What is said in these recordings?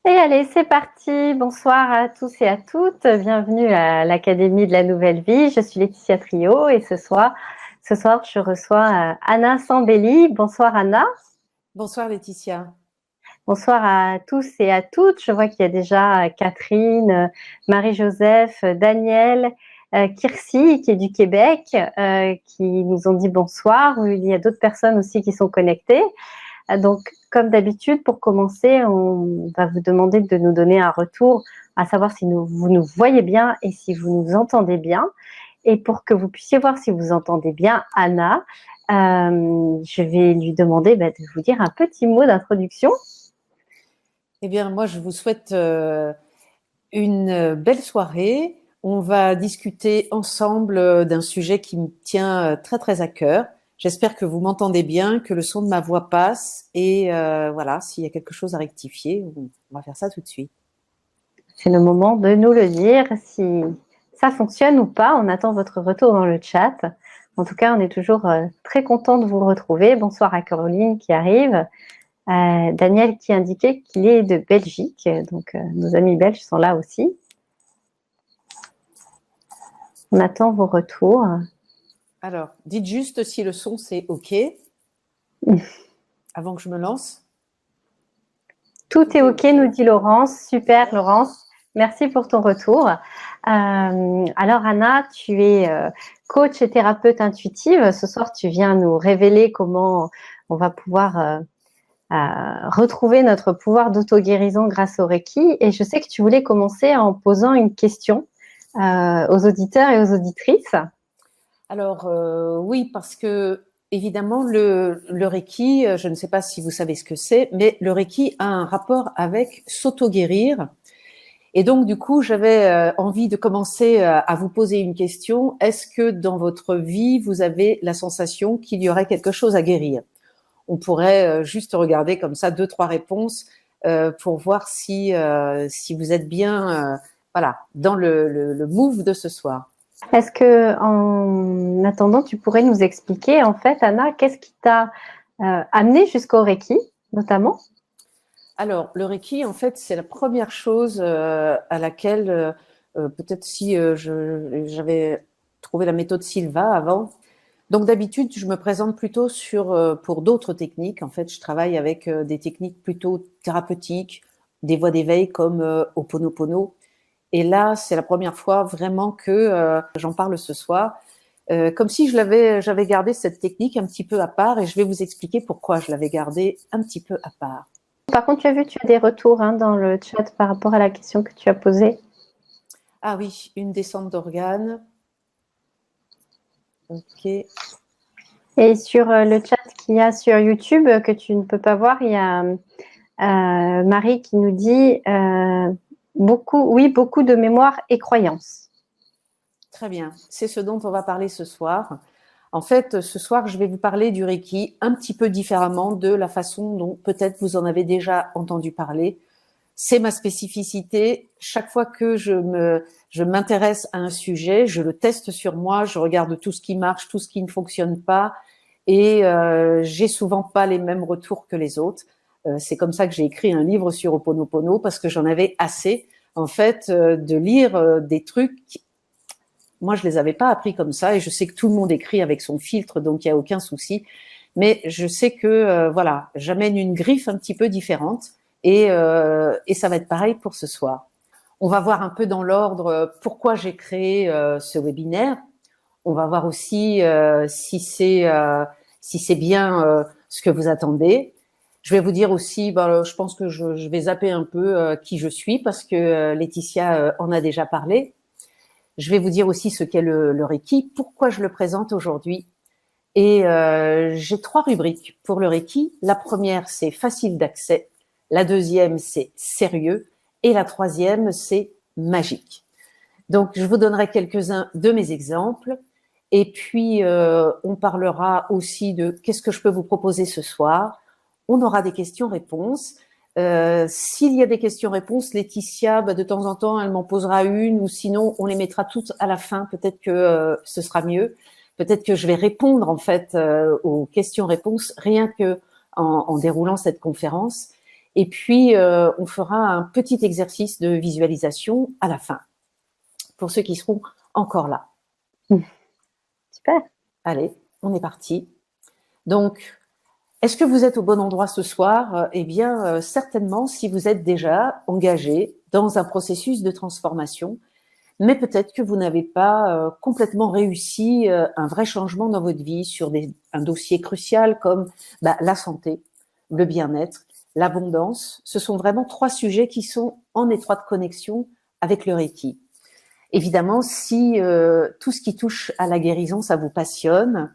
Et allez, c'est parti. Bonsoir à tous et à toutes. Bienvenue à l'Académie de la Nouvelle Vie. Je suis Laetitia Trio et ce soir, je reçois Anna Sambelli. Bonsoir Anna. Bonsoir Laetitia. Bonsoir à tous et à toutes. Je vois qu'il y a déjà Catherine, Marie-Joseph, Daniel, Kirsi qui est du Québec, qui nous ont dit bonsoir. Il y a d'autres personnes aussi qui sont connectées. Donc, comme d'habitude, pour commencer, on va vous demander de nous donner un retour, à savoir si vous nous voyez bien et si vous nous entendez bien. Et pour que vous puissiez voir si vous entendez bien Anna, je vais lui demander de vous dire un petit mot d'introduction. Eh bien, moi, je vous souhaite une belle soirée. On va discuter ensemble d'un sujet qui me tient très, très à cœur. J'espère que vous m'entendez bien, que le son de ma voix passe. Et voilà, s'il y a quelque chose à rectifier, on va faire ça tout de suite. C'est le moment de nous le dire, si ça fonctionne ou pas. On attend votre retour dans le chat. En tout cas, on est toujours très content de vous retrouver. Bonsoir à Caroline qui arrive. Daniel qui indiquait qu'il est de Belgique, donc nos amis belges sont là aussi. On attend vos retours. Alors, dites juste si le son c'est OK avant que je me lance. Tout est OK, nous dit Laurence. Super, Laurence. Merci pour ton retour. Alors, Anna, tu es coach et thérapeute intuitive. Ce soir, tu viens nous révéler comment on va pouvoir retrouver notre pouvoir d'auto-guérison grâce au Reiki. Et je sais que tu voulais commencer en posant une question aux auditeurs et aux auditrices. Alors, oui, parce que évidemment, le Reiki, je ne sais pas si vous savez ce que c'est, mais le Reiki a un rapport avec s'auto-guérir. Et donc, du coup, j'avais envie de commencer à vous poser une question. Est-ce que dans votre vie, vous avez la sensation qu'il y aurait quelque chose à guérir? On pourrait juste regarder comme ça deux, trois réponses pour voir si vous êtes bien voilà, dans le move de ce soir. Est-ce que, en attendant, tu pourrais nous expliquer, en fait, Anna, qu'est-ce qui t'a amené jusqu'au Reiki, notamment? Alors, le Reiki, en fait, c'est la première chose à laquelle, peut-être si j'avais trouvé la méthode Silva avant. Donc, d'habitude, je me présente plutôt pour d'autres techniques. En fait, je travaille avec des techniques plutôt thérapeutiques, des voies d'éveil comme Ho'oponopono. Et là, c'est la première fois vraiment que j'en parle ce soir. Comme si j'avais gardé cette technique un petit peu à part, et je vais vous expliquer pourquoi je l'avais gardée un petit peu à part. Par contre, tu as vu, tu as des retours dans le chat par rapport à la question que tu as posée. Ah oui, une descente d'organes. Ok. Et sur le chat qu'il y a sur YouTube, que tu ne peux pas voir, il y a Marie qui nous dit beaucoup de mémoire et croyances. Très bien. C'est ce dont on va parler ce soir. En fait, ce soir, je vais vous parler du Reiki un petit peu différemment de la façon dont peut-être vous en avez déjà entendu parler. C'est ma spécificité. Chaque fois que je m'intéresse à un sujet, je le teste sur moi, je regarde tout ce qui marche, tout ce qui ne fonctionne pas, et j'ai souvent pas les mêmes retours que les autres. C'est comme ça que j'ai écrit un livre sur Ho'oponopono, parce que j'en avais assez, en fait, de lire des trucs. Moi, je les avais pas appris comme ça, et je sais que tout le monde écrit avec son filtre, donc il y a aucun souci. Mais je sais que voilà, j'amène une griffe un petit peu différente, et ça va être pareil pour ce soir. On va voir un peu dans l'ordre pourquoi j'ai créé ce webinaire. On va voir aussi si c'est bien ce que vous attendez. Je vais vous dire aussi, je pense que je vais zapper un peu qui je suis, parce que Laetitia en a déjà parlé. Je vais vous dire aussi ce qu'est le Reiki, pourquoi je le présente aujourd'hui. Et j'ai trois rubriques pour le Reiki. La première, c'est facile d'accès. La deuxième, c'est sérieux. Et la troisième, c'est magique. Donc, je vous donnerai quelques-uns de mes exemples. Et puis, on parlera aussi de qu'est-ce que je peux vous proposer ce soir. On aura des questions-réponses. S'il y a des questions-réponses, Laetitia, de temps en temps, elle m'en posera une, ou sinon, on les mettra toutes à la fin. Peut-être que ce sera mieux. Peut-être que je vais répondre en fait aux questions-réponses rien que en déroulant cette conférence. Et puis, on fera un petit exercice de visualisation à la fin, pour ceux qui seront encore là. Super. Allez, on est parti. Donc, est-ce que vous êtes au bon endroit ce soir? Eh bien, certainement si vous êtes déjà engagé dans un processus de transformation, mais peut-être que vous n'avez pas complètement réussi un vrai changement dans votre vie sur un dossier crucial comme la santé, le bien-être, l'abondance. Ce sont vraiment 3 sujets qui sont en étroite connexion avec le Reiki. Évidemment, si tout ce qui touche à la guérison, ça vous passionne,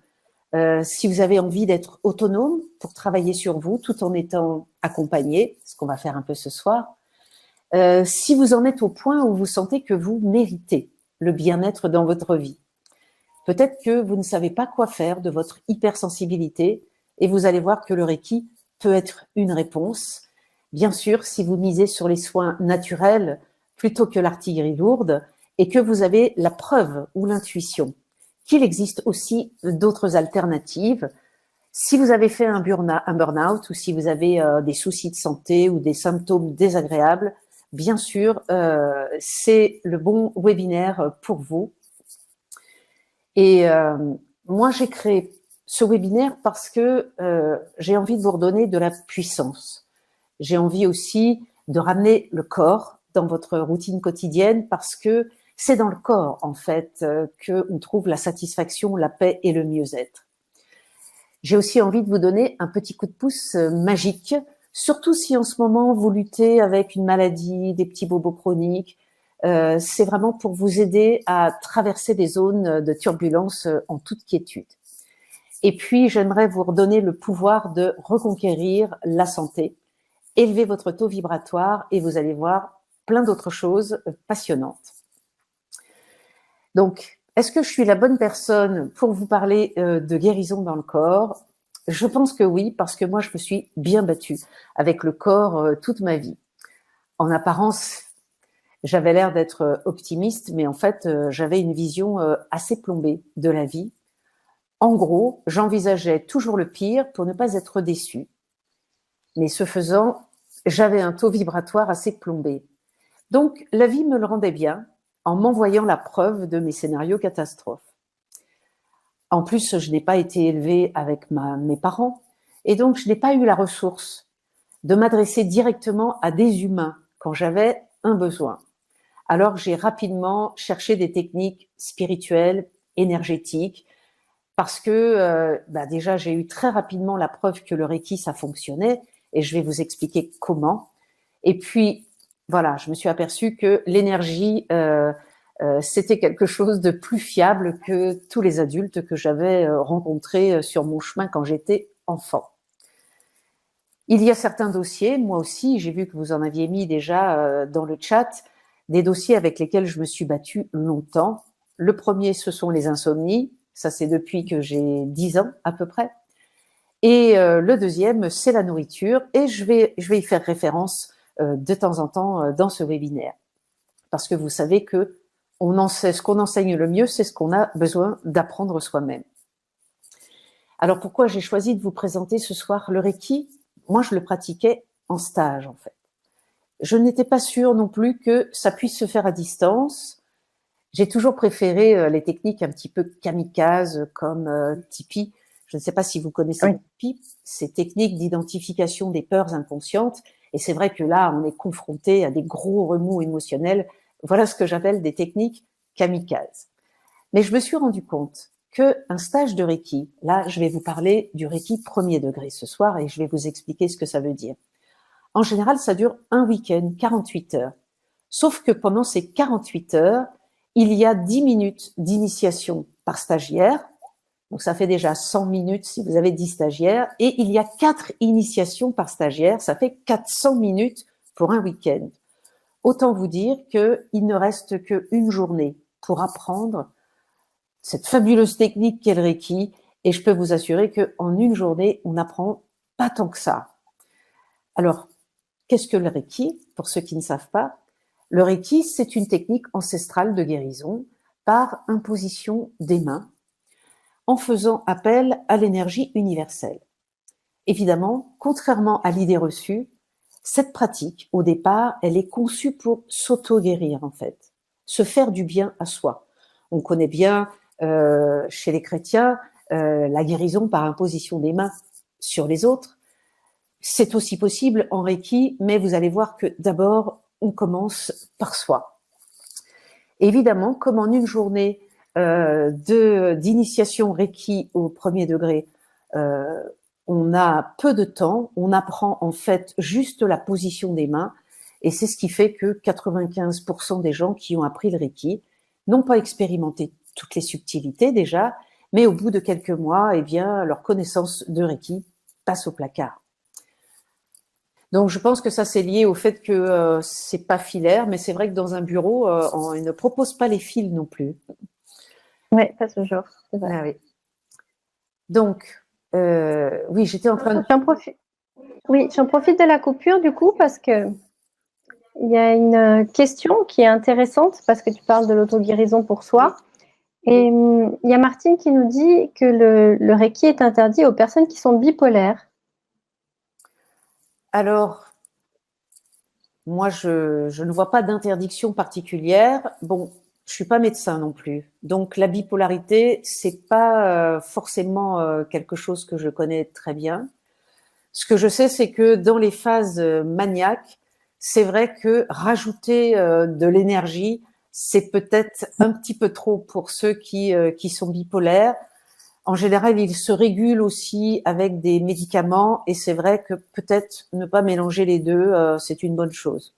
si vous avez envie d'être autonome pour travailler sur vous tout en étant accompagné, ce qu'on va faire un peu ce soir, si vous en êtes au point où vous sentez que vous méritez le bien-être dans votre vie, peut-être que vous ne savez pas quoi faire de votre hypersensibilité et vous allez voir que le Reiki peut être une réponse. Bien sûr, si vous misez sur les soins naturels plutôt que l'artillerie lourde et que vous avez la preuve ou l'intuition qu'il existe aussi d'autres alternatives. Si vous avez fait un burn-out ou si vous avez des soucis de santé ou des symptômes désagréables, bien sûr, c'est le bon webinaire pour vous. Et moi, j'ai créé ce webinaire parce que j'ai envie de vous redonner de la puissance. J'ai envie aussi de ramener le corps dans votre routine quotidienne parce que c'est dans le corps, en fait, qu'on trouve la satisfaction, la paix et le mieux-être. J'ai aussi envie de vous donner un petit coup de pouce magique, surtout si en ce moment vous luttez avec une maladie, des petits bobos chroniques. C'est vraiment pour vous aider à traverser des zones de turbulence en toute quiétude. Et puis, j'aimerais vous redonner le pouvoir de reconquérir la santé, élever votre taux vibratoire et vous allez voir plein d'autres choses passionnantes. Donc, est-ce que je suis la bonne personne pour vous parler de guérison dans le corps? Je pense que oui, parce que moi, je me suis bien battue avec le corps toute ma vie. En apparence, j'avais l'air d'être optimiste, mais en fait, j'avais une vision assez plombée de la vie. En gros, j'envisageais toujours le pire pour ne pas être déçue. Mais ce faisant, j'avais un taux vibratoire assez plombé. Donc, la vie me le rendait bien en m'envoyant la preuve de mes scénarios catastrophes. En plus, je n'ai pas été élevée avec mes parents et donc je n'ai pas eu la ressource de m'adresser directement à des humains quand j'avais un besoin. Alors, j'ai rapidement cherché des techniques spirituelles, énergétiques, parce que déjà, j'ai eu très rapidement la preuve que le Reiki, ça fonctionnait et je vais vous expliquer comment. Et puis, voilà, je me suis aperçue que l'énergie, c'était quelque chose de plus fiable que tous les adultes que j'avais rencontrés sur mon chemin quand j'étais enfant. Il y a certains dossiers, moi aussi, j'ai vu que vous en aviez mis déjà dans le chat, des dossiers avec lesquels je me suis battue longtemps. Le premier, ce sont les insomnies. Ça, c'est depuis que j'ai 10 ans à peu près. Et le deuxième, c'est la nourriture. Et je vais y faire référence de temps en temps dans ce webinaire. Parce que vous savez que ce qu'on enseigne le mieux, c'est ce qu'on a besoin d'apprendre soi-même. Alors pourquoi j'ai choisi de vous présenter ce soir le Reiki? Moi, je le pratiquais en stage, en fait. Je n'étais pas sûre non plus que ça puisse se faire à distance. J'ai toujours préféré les techniques un petit peu kamikazes comme Tipeee. Je ne sais pas si vous connaissez Tipeee. Ces techniques d'identification des peurs inconscientes. Et c'est vrai que là, on est confronté à des gros remous émotionnels. Voilà ce que j'appelle des techniques kamikazes. Mais je me suis rendu compte qu'un stage de Reiki, là, je vais vous parler du Reiki premier degré ce soir et je vais vous expliquer ce que ça veut dire. En général, ça dure un week-end, 48 heures. Sauf que pendant ces 48 heures, il y a 10 minutes d'initiation par stagiaire. Donc, ça fait déjà 100 minutes si vous avez 10 stagiaires. Et il y a 4 initiations par stagiaire. Ça fait 400 minutes pour un week-end. Autant vous dire qu'il ne reste qu'une journée pour apprendre cette fabuleuse technique qu'est le Reiki. Et je peux vous assurer qu'en une journée, on n'apprend pas tant que ça. Alors, qu'est-ce que le Reiki? Pour ceux qui ne savent pas, le Reiki, c'est une technique ancestrale de guérison par imposition des mains en faisant appel à l'énergie universelle. Évidemment, contrairement à l'idée reçue, Cette pratique, au départ, elle est conçue pour s'auto-guérir, en fait, se faire du bien à soi. On connaît bien, chez les chrétiens, la guérison par imposition des mains sur les autres. C'est aussi possible en Reiki, mais vous allez voir que d'abord, on commence par soi. Évidemment, comme en une journée d'initiation Reiki au premier degré, on a peu de temps, on apprend en fait juste la position des mains, et c'est ce qui fait que 95% des gens qui ont appris le Reiki n'ont pas expérimenté toutes les subtilités déjà, mais au bout de quelques mois, eh bien, leur connaissance de Reiki passe au placard. Donc, je pense que ça, c'est lié au fait que c'est pas filaire, mais c'est vrai que dans un bureau, ils ne proposent pas les fils non plus. Oui, pas toujours, c'est vrai. Ah oui. Donc, oui, j'étais en train de... J'en profite de la coupure du coup parce que il y a une question qui est intéressante parce que tu parles de l'auto-guérison pour soi. Et il y a Martine qui nous dit que le Reiki est interdit aux personnes qui sont bipolaires. Alors, moi, je ne vois pas d'interdiction particulière. Bon, je suis pas médecin non plus. Donc, la bipolarité, c'est pas forcément quelque chose que je connais très bien. Ce que je sais, c'est que dans les phases maniaques, c'est vrai que rajouter de l'énergie, c'est peut-être un petit peu trop pour ceux qui sont bipolaires. En général, ils se régulent aussi avec des médicaments, et c'est vrai que peut-être ne pas mélanger les deux, c'est une bonne chose.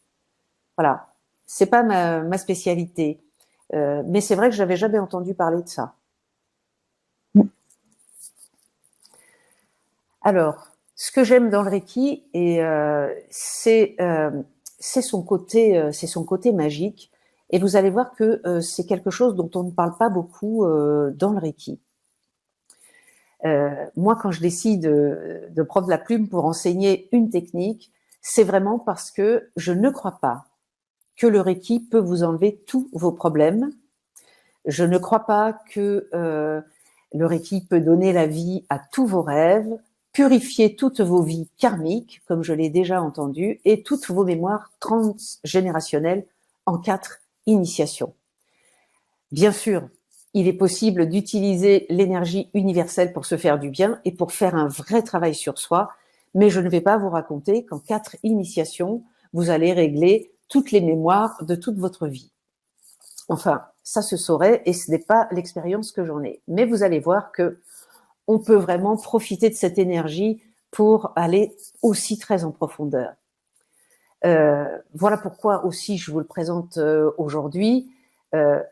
Voilà, c'est pas ma spécialité, mais c'est vrai que j'avais jamais entendu parler de ça. Alors, ce que j'aime dans le Reiki, c'est son côté magique. Et vous allez voir que c'est quelque chose dont on ne parle pas beaucoup dans le Reiki. Moi, quand je décide de prendre la plume pour enseigner une technique, c'est vraiment parce que je ne crois pas que le Reiki peut vous enlever tous vos problèmes. Je ne crois pas que le Reiki peut donner la vie à tous vos rêves, purifier toutes vos vies karmiques, comme je l'ai déjà entendu, et toutes vos mémoires transgénérationnelles en 4 initiations. Bien sûr, il est possible d'utiliser l'énergie universelle pour se faire du bien et pour faire un vrai travail sur soi, mais je ne vais pas vous raconter qu'en 4 initiations, vous allez régler toutes les mémoires de toute votre vie. Enfin, ça se saurait et ce n'est pas l'expérience que j'en ai. Mais vous allez voir que on peut vraiment profiter de cette énergie pour aller aussi très en profondeur. Voilà pourquoi aussi je vous le présente aujourd'hui.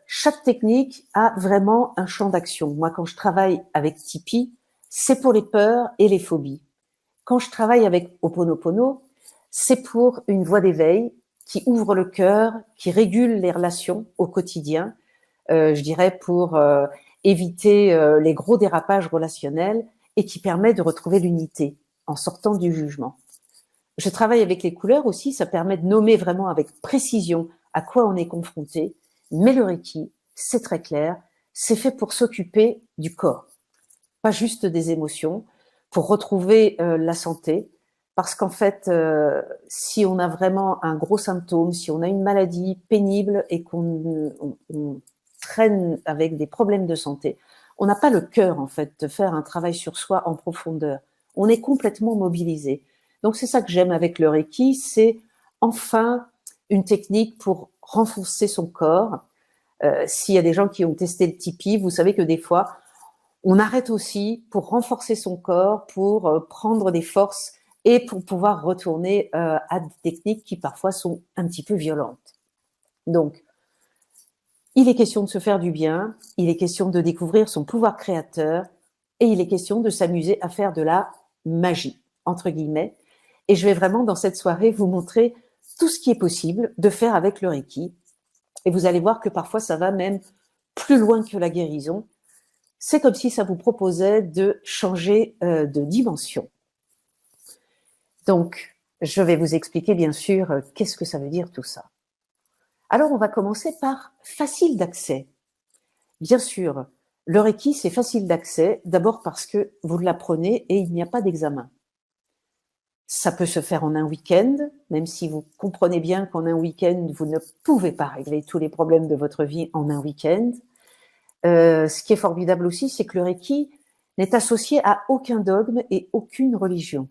Chaque technique a vraiment un champ d'action. Moi, quand je travaille avec Tipeee, c'est pour les peurs et les phobies. Quand je travaille avec Ho'oponopono, c'est pour une voie d'éveil qui ouvre le cœur, qui régule les relations au quotidien, je dirais pour éviter les gros dérapages relationnels et qui permet de retrouver l'unité en sortant du jugement. Je travaille avec les couleurs aussi, ça permet de nommer vraiment avec précision à quoi on est confronté, mais le Reiki, c'est très clair, c'est fait pour s'occuper du corps, pas juste des émotions, pour retrouver la santé, parce qu'en fait, si on a vraiment un gros symptôme, si on a une maladie pénible et qu'on traîne avec des problèmes de santé, on n'a pas le cœur en fait de faire un travail sur soi en profondeur. On est complètement mobilisé. Donc c'est ça que j'aime avec le Reiki, c'est enfin une technique pour renforcer son corps. S'il y a des gens qui ont testé le Tipeee, vous savez que des fois, on arrête aussi pour renforcer son corps, pour prendre des forces et pour pouvoir retourner à des techniques qui parfois sont un petit peu violentes. Donc, il est question de se faire du bien, il est question de découvrir son pouvoir créateur et il est question de s'amuser à faire de la magie, entre guillemets. Et je vais vraiment, dans cette soirée, vous montrer tout ce qui est possible de faire avec le Reiki. Et vous allez voir que parfois, ça va même plus loin que la guérison. C'est comme si ça vous proposait de changer de dimension. Donc, je vais vous expliquer bien sûr qu'est-ce que ça veut dire tout ça. Alors, on va commencer par facile d'accès. Bien sûr, le Reiki, c'est facile d'accès, d'abord parce que vous l'apprenez et il n'y a pas d'examen. Ça peut se faire en un week-end, même si vous comprenez bien qu'en un week-end, vous ne pouvez pas régler tous les problèmes de votre vie en un week-end. Ce qui est formidable aussi, c'est que le Reiki n'est associé à aucun dogme et aucune religion.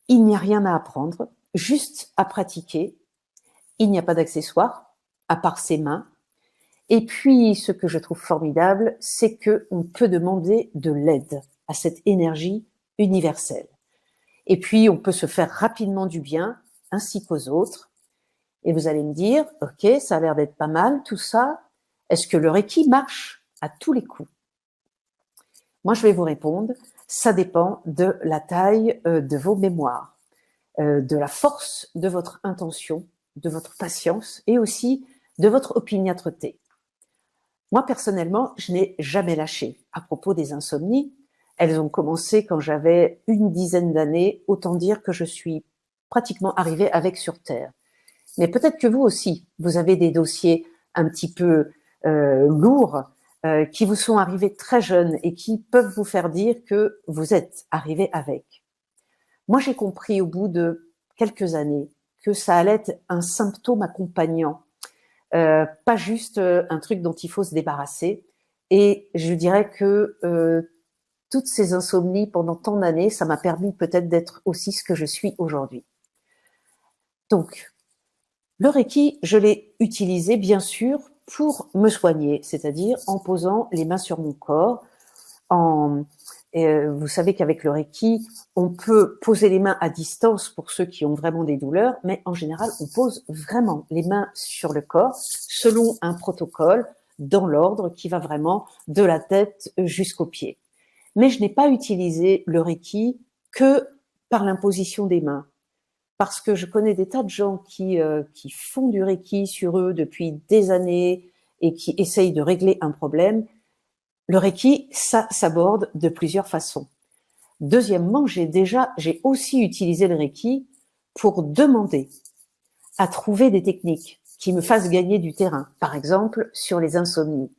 Il n'y a rien à apprendre, juste à pratiquer. Il n'y a pas d'accessoires, à part ses mains. Et puis, ce que je trouve formidable, c'est qu'on peut demander de l'aide à cette énergie universelle. Et puis, on peut se faire rapidement du bien, ainsi qu'aux autres. Et vous allez me dire, ok, ça a l'air d'être pas mal, tout ça. Est-ce que le Reiki marche à tous les coups? Moi, je vais vous répondre, ça dépend de la taille de vos mémoires, de la force de votre intention, de votre patience et aussi de votre opiniâtreté. Moi, personnellement, je n'ai jamais lâché. À propos des insomnies, elles ont commencé quand j'avais une dizaine d'années, autant dire que je suis pratiquement arrivée avec sur Terre. Mais peut-être que vous aussi, vous avez des dossiers un petit peu lourds qui vous sont arrivés très jeunes et qui peuvent vous faire dire que vous êtes arrivé avec. Moi, j'ai compris au bout de quelques années que ça allait être un symptôme accompagnant, pas juste un truc dont il faut se débarrasser. Et je dirais que toutes ces insomnies pendant tant d'années, ça m'a permis peut-être d'être aussi ce que je suis aujourd'hui. Donc, le Reiki, je l'ai utilisé bien sûr pour me soigner, c'est-à-dire en posant les mains sur mon corps. Vous savez qu'avec le Reiki, on peut poser les mains à distance pour ceux qui ont vraiment des douleurs, mais en général, on pose vraiment les mains sur le corps selon un protocole dans l'ordre qui va vraiment de la tête jusqu'aux pieds. Mais je n'ai pas utilisé le Reiki que par l'imposition des mains. Parce que je connais des tas de gens qui font du Reiki sur eux depuis des années et qui essayent de régler un problème. Le Reiki, ça s'aborde de plusieurs façons. Deuxièmement, j'ai aussi utilisé le Reiki pour demander à trouver des techniques qui me fassent gagner du terrain, par exemple sur les insomnies.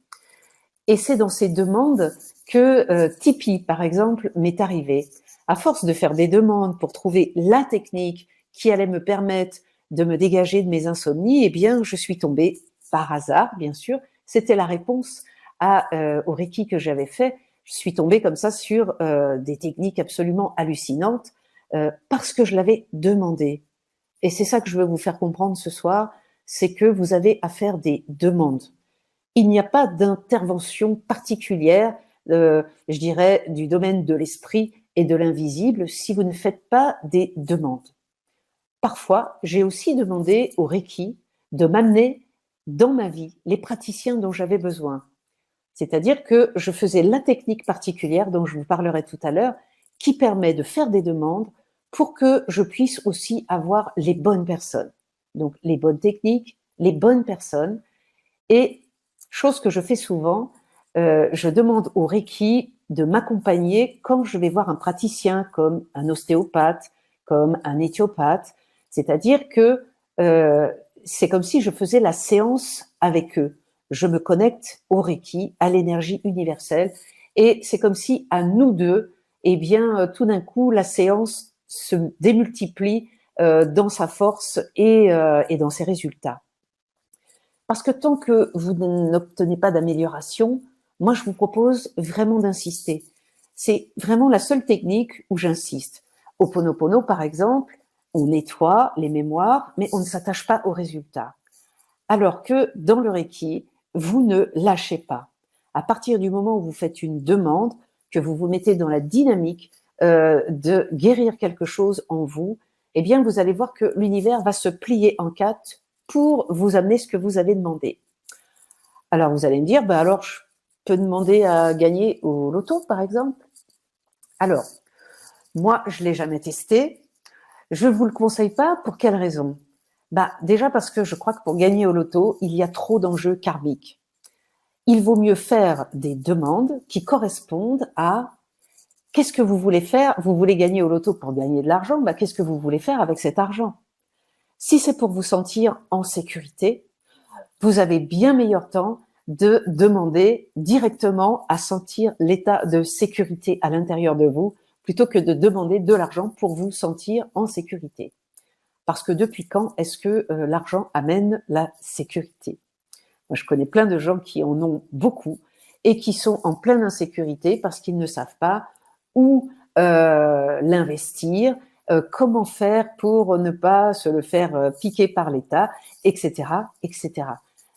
Et c'est dans ces demandes que Tipeee, par exemple, m'est arrivé. À force de faire des demandes pour trouver la technique qui allait me permettre de me dégager de mes insomnies, eh bien, je suis tombée par hasard, bien sûr. C'était la réponse au Reiki que j'avais fait. Je suis tombée comme ça sur des techniques absolument hallucinantes parce que je l'avais demandé. Et c'est ça que je veux vous faire comprendre ce soir, c'est que vous avez à faire des demandes. Il n'y a pas d'intervention particulière, je dirais, du domaine de l'esprit et de l'invisible si vous ne faites pas des demandes. Parfois, j'ai aussi demandé au Reiki de m'amener dans ma vie les praticiens dont j'avais besoin. C'est-à-dire que je faisais la technique particulière dont je vous parlerai tout à l'heure, qui permet de faire des demandes pour que je puisse aussi avoir les bonnes personnes. Donc, les bonnes techniques, les bonnes personnes. Et chose que je fais souvent, je demande au Reiki de m'accompagner quand je vais voir un praticien comme un ostéopathe, comme un éthiopathe. C'est-à-dire que c'est comme si je faisais la séance avec eux. Je me connecte au Reiki, à l'énergie universelle, et c'est comme si à nous deux, eh bien, tout d'un coup, la séance se démultiplie dans sa force et dans ses résultats. Parce que tant que vous n'obtenez pas d'amélioration, moi, je vous propose vraiment d'insister. C'est vraiment la seule technique où j'insiste. Au Ho'oponopono, par exemple, on nettoie les mémoires, mais on ne s'attache pas aux résultats. Alors que dans le Reiki, vous ne lâchez pas. À partir du moment où vous faites une demande, que vous vous mettez dans la dynamique de guérir quelque chose en vous, eh bien, vous allez voir que l'univers va se plier en quatre pour vous amener ce que vous avez demandé. Alors, vous allez me dire, alors, je peux demander à gagner au loto, par exemple? Alors, moi, je ne l'ai jamais testé. Je ne vous le conseille pas. Pour quelle raison? Déjà parce que je crois que pour gagner au loto, il y a trop d'enjeux karmiques. Il vaut mieux faire des demandes qui correspondent à qu'est-ce que vous voulez faire? Vous voulez gagner au loto pour gagner de l'argent? Qu'est-ce que vous voulez faire avec cet argent? Si c'est pour vous sentir en sécurité, vous avez bien meilleur temps de demander directement à sentir l'état de sécurité à l'intérieur de vous plutôt que de demander de l'argent pour vous sentir en sécurité. Parce que depuis quand est-ce que l'argent amène la sécurité? Moi, je connais plein de gens qui en ont beaucoup et qui sont en pleine insécurité parce qu'ils ne savent pas où l'investir, comment faire pour ne pas se le faire piquer par l'État, etc., etc.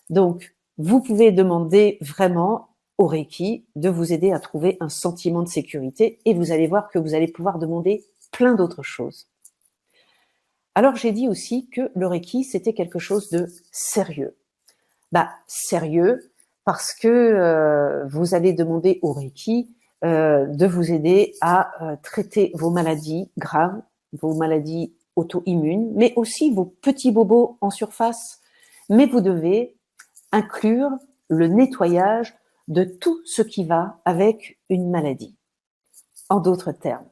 Donc, vous pouvez demander vraiment au Reiki de vous aider à trouver un sentiment de sécurité et vous allez voir que vous allez pouvoir demander plein d'autres choses. Alors, j'ai dit aussi que le Reiki, c'était quelque chose de sérieux. Sérieux, parce que vous allez demander au Reiki de vous aider à traiter vos maladies graves, vos maladies auto-immunes, mais aussi vos petits bobos en surface. Mais vous devez inclure le nettoyage de tout ce qui va avec une maladie. En d'autres termes,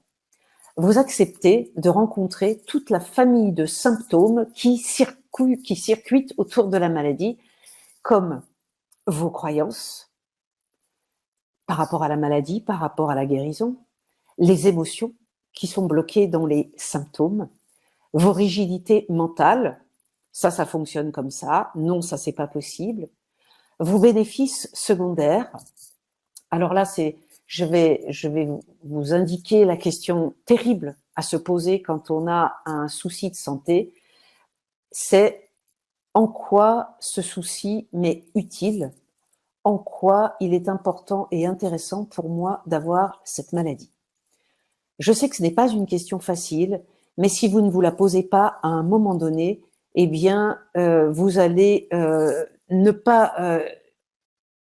vous acceptez de rencontrer toute la famille de symptômes qui circuitent autour de la maladie, comme vos croyances par rapport à la maladie, par rapport à la guérison, les émotions qui sont bloquées dans les symptômes, vos rigidités mentales, ça fonctionne comme ça, non, ça c'est pas possible, vos bénéfices secondaires. Alors là, je vais vous indiquer la question terrible à se poser quand on a un souci de santé, c'est en quoi ce souci m'est utile, en quoi il est important et intéressant pour moi d'avoir cette maladie. Je sais que ce n'est pas une question facile, mais si vous ne vous la posez pas à un moment donné, eh bien, vous allez ne pas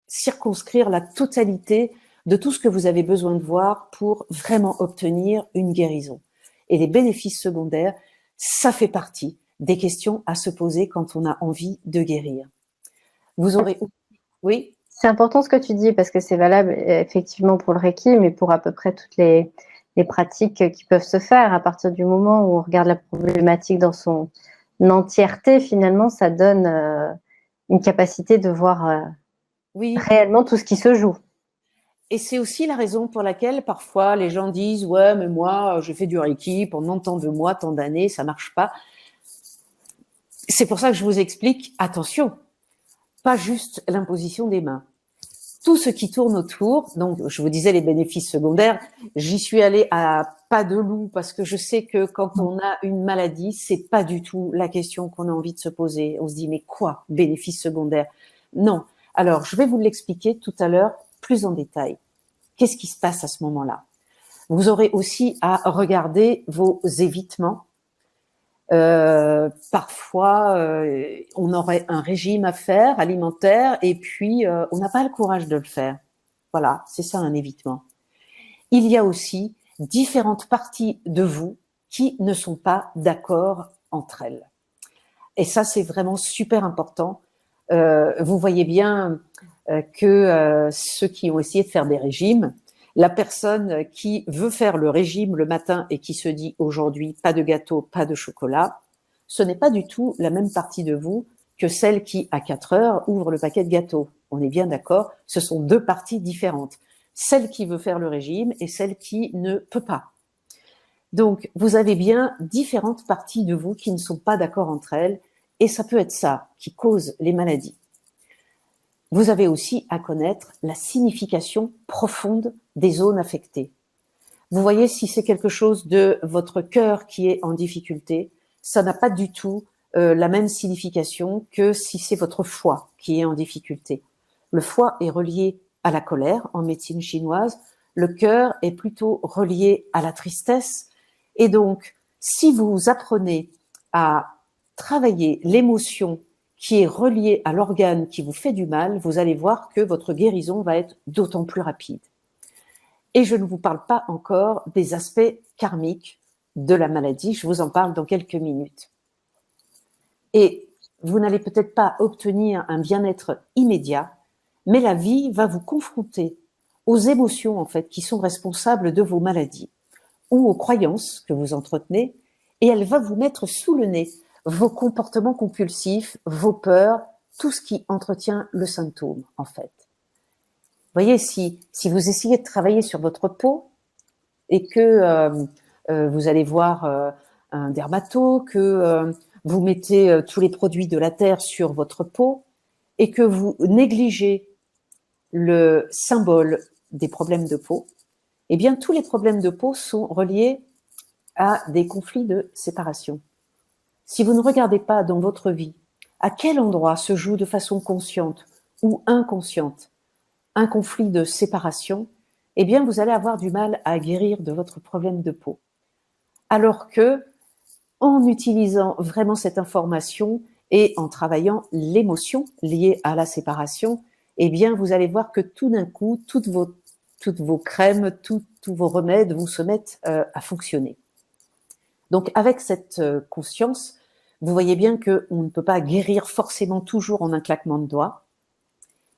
circonscrire la totalité de tout ce que vous avez besoin de voir pour vraiment obtenir une guérison. Et les bénéfices secondaires, ça fait partie des questions à se poser quand on a envie de guérir. Vous aurez... Oui ? C'est important ce que tu dis parce que c'est valable effectivement pour le Reiki, mais pour à peu près toutes les pratiques qui peuvent se faire. À partir du moment où on regarde la problématique dans son entièreté, finalement, ça donne une capacité de voir réellement tout ce qui se joue. Et c'est aussi la raison pour laquelle parfois les gens disent « Ouais, mais moi, je fais du Reiki pendant tant de mois, tant d'années, ça marche pas. » C'est pour ça que je vous explique, attention, pas juste l'imposition des mains. Tout ce qui tourne autour, donc je vous disais les bénéfices secondaires, j'y suis allée à pas de loup parce que je sais que quand on a une maladie, c'est pas du tout la question qu'on a envie de se poser. On se dit mais quoi, bénéfices secondaires? Non. Alors je vais vous l'expliquer tout à l'heure plus en détail. Qu'est-ce qui se passe à ce moment-là? Vous aurez aussi à regarder vos évitements. Parfois, on aurait un régime à faire alimentaire et puis on n'a pas le courage de le faire. Voilà, c'est ça un évitement. Il y a aussi différentes parties de vous qui ne sont pas d'accord entre elles. Et ça, c'est vraiment super important. Vous voyez bien que ceux qui ont essayé de faire des régimes, la personne qui veut faire le régime le matin et qui se dit aujourd'hui pas de gâteau, pas de chocolat, ce n'est pas du tout la même partie de vous que celle qui, à 4 heures, ouvre le paquet de gâteaux. On est bien d'accord, ce sont deux parties différentes. Celle qui veut faire le régime et celle qui ne peut pas. Donc, vous avez bien différentes parties de vous qui ne sont pas d'accord entre elles et ça peut être ça qui cause les maladies. Vous avez aussi à connaître la signification profonde des zones affectées. Vous voyez, si c'est quelque chose de votre cœur qui est en difficulté, ça n'a pas du tout la même signification que si c'est votre foie qui est en difficulté. Le foie est relié à la colère en médecine chinoise, le cœur est plutôt relié à la tristesse. Et donc, si vous apprenez à travailler l'émotion qui est reliée à l'organe qui vous fait du mal, vous allez voir que votre guérison va être d'autant plus rapide. Et je ne vous parle pas encore des aspects karmiques de la maladie, je vous en parle dans quelques minutes. Et vous n'allez peut-être pas obtenir un bien-être immédiat, mais la vie va vous confronter aux émotions en fait qui sont responsables de vos maladies ou aux croyances que vous entretenez, et elle va vous mettre sous le nez vos comportements compulsifs, vos peurs, tout ce qui entretient le symptôme en fait. Vous voyez, si vous essayez de travailler sur votre peau, et que vous allez voir un dermato, que vous mettez tous les produits de la terre sur votre peau et que vous négligez le symbole des problèmes de peau, eh bien tous les problèmes de peau sont reliés à des conflits de séparation. Si vous ne regardez pas dans votre vie à quel endroit se joue de façon consciente ou inconsciente un conflit de séparation, eh bien vous allez avoir du mal à guérir de votre problème de peau. Alors que, en utilisant vraiment cette information et en travaillant l'émotion liée à la séparation, eh bien vous allez voir que tout d'un coup, toutes vos crèmes, tous vos remèdes vont se mettre à fonctionner. Donc avec cette conscience, vous voyez bien qu'on ne peut pas guérir forcément toujours en un claquement de doigts,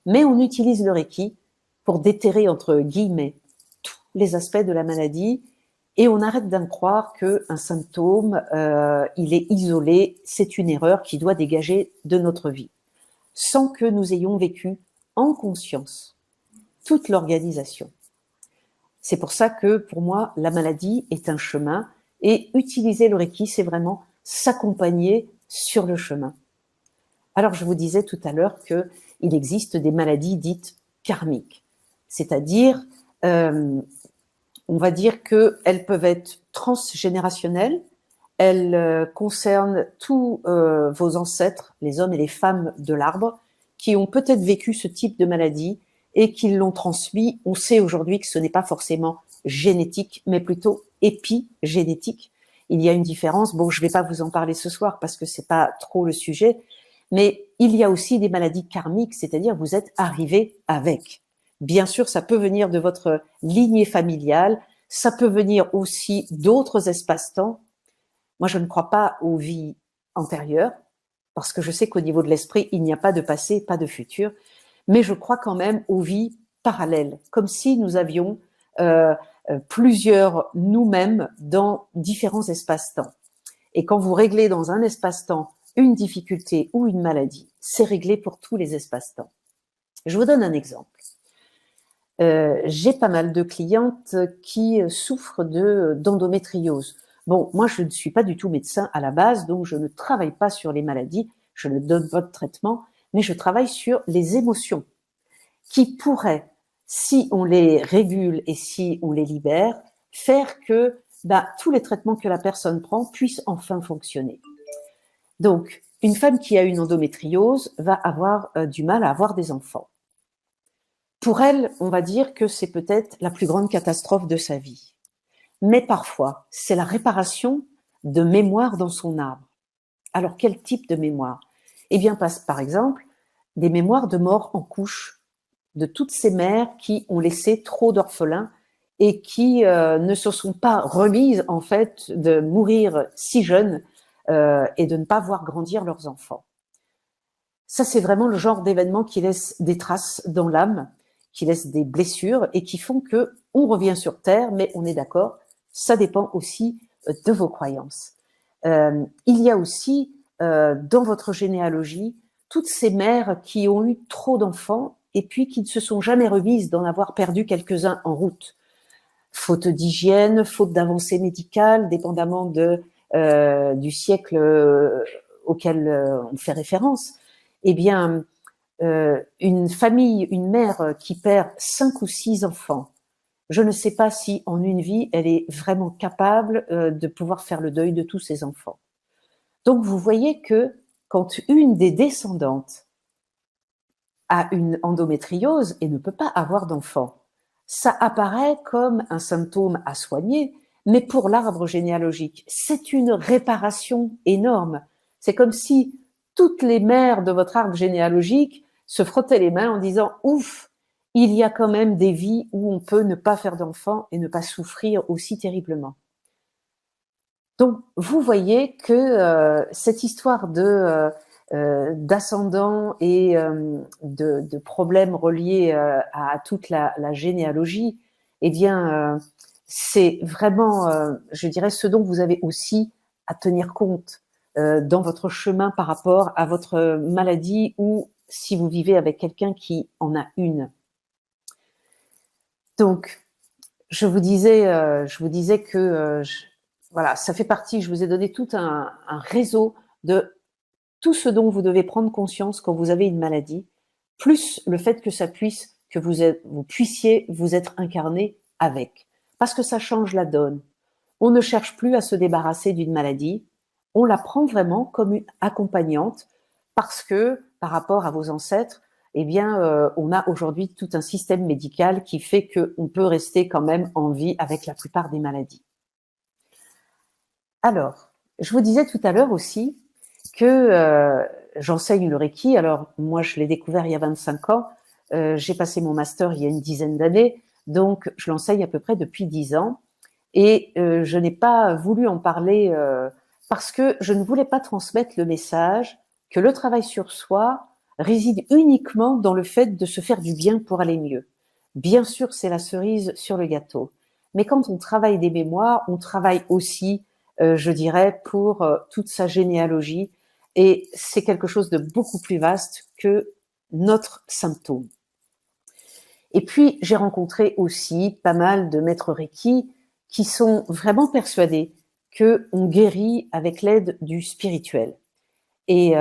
mais on utilise le Reiki pour déterrer, entre guillemets, tous les aspects de la maladie et on arrête d'en croire qu'un symptôme, il est isolé, c'est une erreur qui doit dégager de notre vie, sans que nous ayons vécu en conscience toute l'organisation. C'est pour ça que, pour moi, la maladie est un chemin et utiliser le Reiki, c'est vraiment s'accompagner sur le chemin. Alors, je vous disais tout à l'heure qu'il existe des maladies dites karmiques, c'est-à-dire, on va dire qu'elles peuvent être transgénérationnelles, elles concernent tous vos ancêtres, les hommes et les femmes de l'arbre, qui ont peut-être vécu ce type de maladie et qui l'ont transmis. On sait aujourd'hui que ce n'est pas forcément génétique, mais plutôt épigénétique. Il y a une différence. Bon, je ne vais pas vous en parler ce soir parce que c'est pas trop le sujet, mais il y a aussi des maladies karmiques, c'est-à-dire vous êtes arrivé avec. Bien sûr, ça peut venir de votre lignée familiale, ça peut venir aussi d'autres espaces-temps. Moi, je ne crois pas aux vies antérieures, parce que je sais qu'au niveau de l'esprit, il n'y a pas de passé, pas de futur, mais je crois quand même aux vies parallèles, comme si nous avions plusieurs nous-mêmes dans différents espaces-temps. Et quand vous réglez dans un espace-temps une difficulté ou une maladie, c'est réglé pour tous les espaces-temps. Je vous donne un exemple. J'ai pas mal de clientes qui souffrent d'endométriose. Bon, moi, je ne suis pas du tout médecin à la base, donc je ne travaille pas sur les maladies, je ne donne pas de traitement, mais je travaille sur les émotions qui pourraient, si on les régule et si on les libère, faire que tous les traitements que la personne prend puissent enfin fonctionner. Donc, une femme qui a une endométriose va avoir du mal à avoir des enfants. Pour elle, on va dire que c'est peut-être la plus grande catastrophe de sa vie. Mais parfois, c'est la réparation de mémoire dans son arbre. Alors, quel type de mémoire? Eh bien, par exemple, des mémoires de mort en couche, de toutes ces mères qui ont laissé trop d'orphelins et qui ne se sont pas remises, en fait, de mourir si jeunes et de ne pas voir grandir leurs enfants. Ça, c'est vraiment le genre d'événement qui laisse des traces dans l'âme, qui laisse des blessures et qui font que on revient sur Terre, mais on est d'accord, ça dépend aussi de vos croyances. Il y a aussi dans votre généalogie toutes ces mères qui ont eu trop d'enfants et puis qui ne se sont jamais remises d'en avoir perdu quelques-uns en route. Faute d'hygiène, faute d'avancée médicale, dépendamment du siècle auquel on fait référence. Eh bien, une famille, une mère qui perd 5 ou 6 enfants, je ne sais pas si en une vie, elle est vraiment capable de pouvoir faire le deuil de tous ses enfants. Donc, vous voyez que quand une des descendantes a une endométriose et ne peut pas avoir d'enfant, ça apparaît comme un symptôme à soigner, mais pour l'arbre généalogique, c'est une réparation énorme. C'est comme si toutes les mères de votre arbre généalogique se frottaient les mains en disant « Ouf, il y a quand même des vies où on peut ne pas faire d'enfants et ne pas souffrir aussi terriblement. » Donc, vous voyez que cette histoire d'ascendant et de problèmes reliés à toute la généalogie, eh bien, c'est vraiment, je dirais, ce dont vous avez aussi à tenir compte dans votre chemin par rapport à votre maladie ou si vous vivez avec quelqu'un qui en a une. Donc, je vous disais que voilà, ça fait partie. Je vous ai donné tout un réseau de tout ce dont vous devez prendre conscience quand vous avez une maladie, plus le fait que ça puisse, que vous puissiez vous être incarné avec, parce que ça change la donne. On ne cherche plus à se débarrasser d'une maladie, on la prend vraiment comme une accompagnante, parce que par rapport à vos ancêtres, eh bien, on a aujourd'hui tout un système médical qui fait qu'on peut rester quand même en vie avec la plupart des maladies. Alors, je vous disais tout à l'heure aussi que j'enseigne le Reiki. Alors, moi, je l'ai découvert il y a 25 ans. J'ai passé mon master il y a une dizaine d'années, donc je l'enseigne à peu près depuis 10 ans. Et je n'ai pas voulu en parler parce que je ne voulais pas transmettre le message que le travail sur soi réside uniquement dans le fait de se faire du bien pour aller mieux. Bien sûr, c'est la cerise sur le gâteau. Mais quand on travaille des mémoires, on travaille aussi, je dirais, pour toute sa généalogie. Et c'est quelque chose de beaucoup plus vaste que notre symptôme. Et puis, j'ai rencontré aussi pas mal de maîtres Reiki qui sont vraiment persuadés qu'on guérit avec l'aide du spirituel. Et